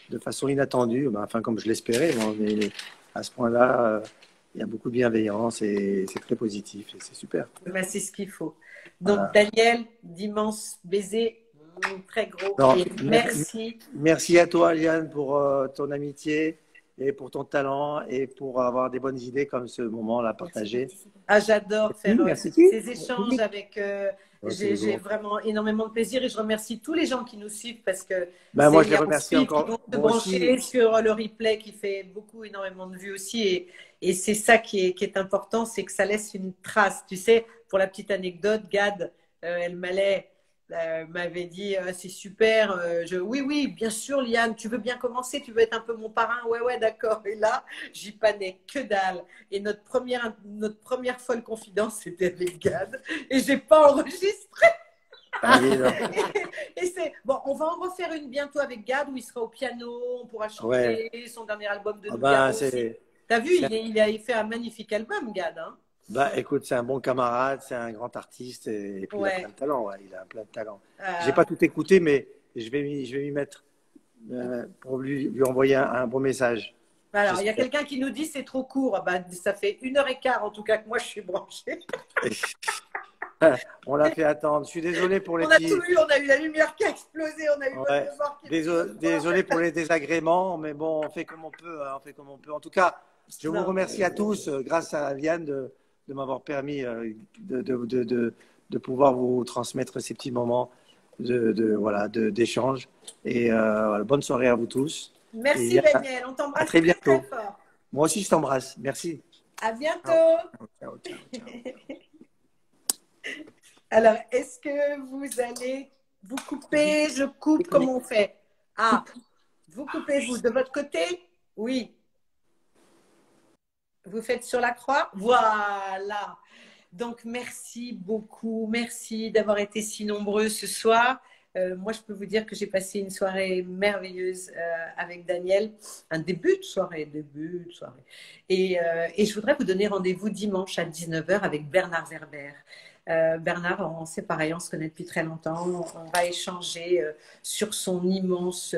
de façon inattendue, enfin comme je l'espérais. Mais à ce point-là, il y a beaucoup de bienveillance et c'est très positif et c'est super. Ben, c'est ce qu'il faut. Donc Daniel, d'immenses baisers, très gros. Et merci. Merci à toi, Liane, pour ton amitié. Et pour ton talent et pour avoir des bonnes idées comme ce moment-là partagé. Ah, j'adore faire ces échanges avec. J'ai vraiment énormément de plaisir et je remercie tous les gens qui nous suivent parce que moi, je les remercie encore. Qui vont se brancher sur le replay qui fait énormément de vues aussi et c'est ça qui est important, c'est que ça laisse une trace. Tu sais, pour la petite anecdote, Gad, elle m'avait dit c'est super. Oui, bien sûr, Liane, tu veux bien commencer, tu veux être un peu mon parrain, ouais, d'accord. Et là, j'y panais que dalle. Et notre première folle confidence, c'était avec Gad, et j'ai pas enregistré. Et c'est bon, on va en refaire une bientôt avec Gad où il sera au piano, on pourra chanter son dernier album de Nougat aussi. T'as vu, il a fait un magnifique album, Gad. Hein. Écoute, c'est un bon camarade, c'est un grand artiste et puis il a plein de talent. Il a plein de talent. J'ai pas tout écouté, mais je vais m'y mettre pour lui envoyer un bon message. Alors, il y a quelqu'un qui nous dit c'est trop court. Ça fait 1h15 en tout cas que moi je suis branchée. On l'a fait attendre. Je suis désolé pour les On a tout eu, on a eu la lumière qui a explosé, on a eu désolé pour les désagréments, mais bon, on fait comme on peut. Hein, on fait comme on peut. En tout cas, je vous remercie à tous, grâce à Liane, de m'avoir permis de pouvoir vous transmettre ces petits moments d'échange. Et bonne soirée à vous tous. Merci Daniel, on t'embrasse très bientôt. Très fort. Moi aussi, je t'embrasse. Merci. À bientôt. Ciao. Alors, est-ce que vous allez vous couper? Je coupe, comment on fait? Vous coupez, vous, de votre côté? Oui. Vous faites sur la croix? Voilà. Donc, merci beaucoup. Merci d'avoir été si nombreux ce soir. Moi, je peux vous dire que j'ai passé une soirée merveilleuse avec Daniel. Un début de soirée. Et je voudrais vous donner rendez-vous dimanche à 19h avec Bernard Werber. Bernard, c'est pareil, on se connaît depuis très longtemps. On va échanger sur son immense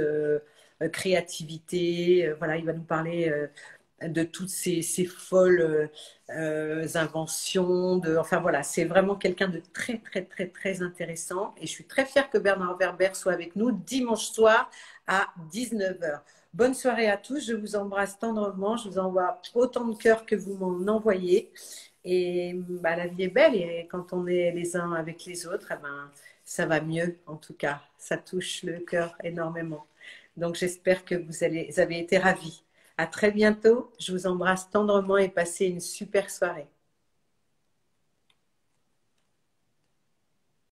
créativité. Voilà, il va nous parler de toutes ces folles inventions. Enfin voilà, c'est vraiment quelqu'un de très, très, très, très intéressant. Et je suis très fière que Bernard Werber soit avec nous dimanche soir à 19h. Bonne soirée à tous. Je vous embrasse tendrement. Je vous envoie autant de cœur que vous m'en envoyez. Et la vie est belle et quand on est les uns avec les autres, ça va mieux en tout cas. Ça touche le cœur énormément. Donc j'espère que vous avez été ravis. À très bientôt. Je vous embrasse tendrement et passez une super soirée.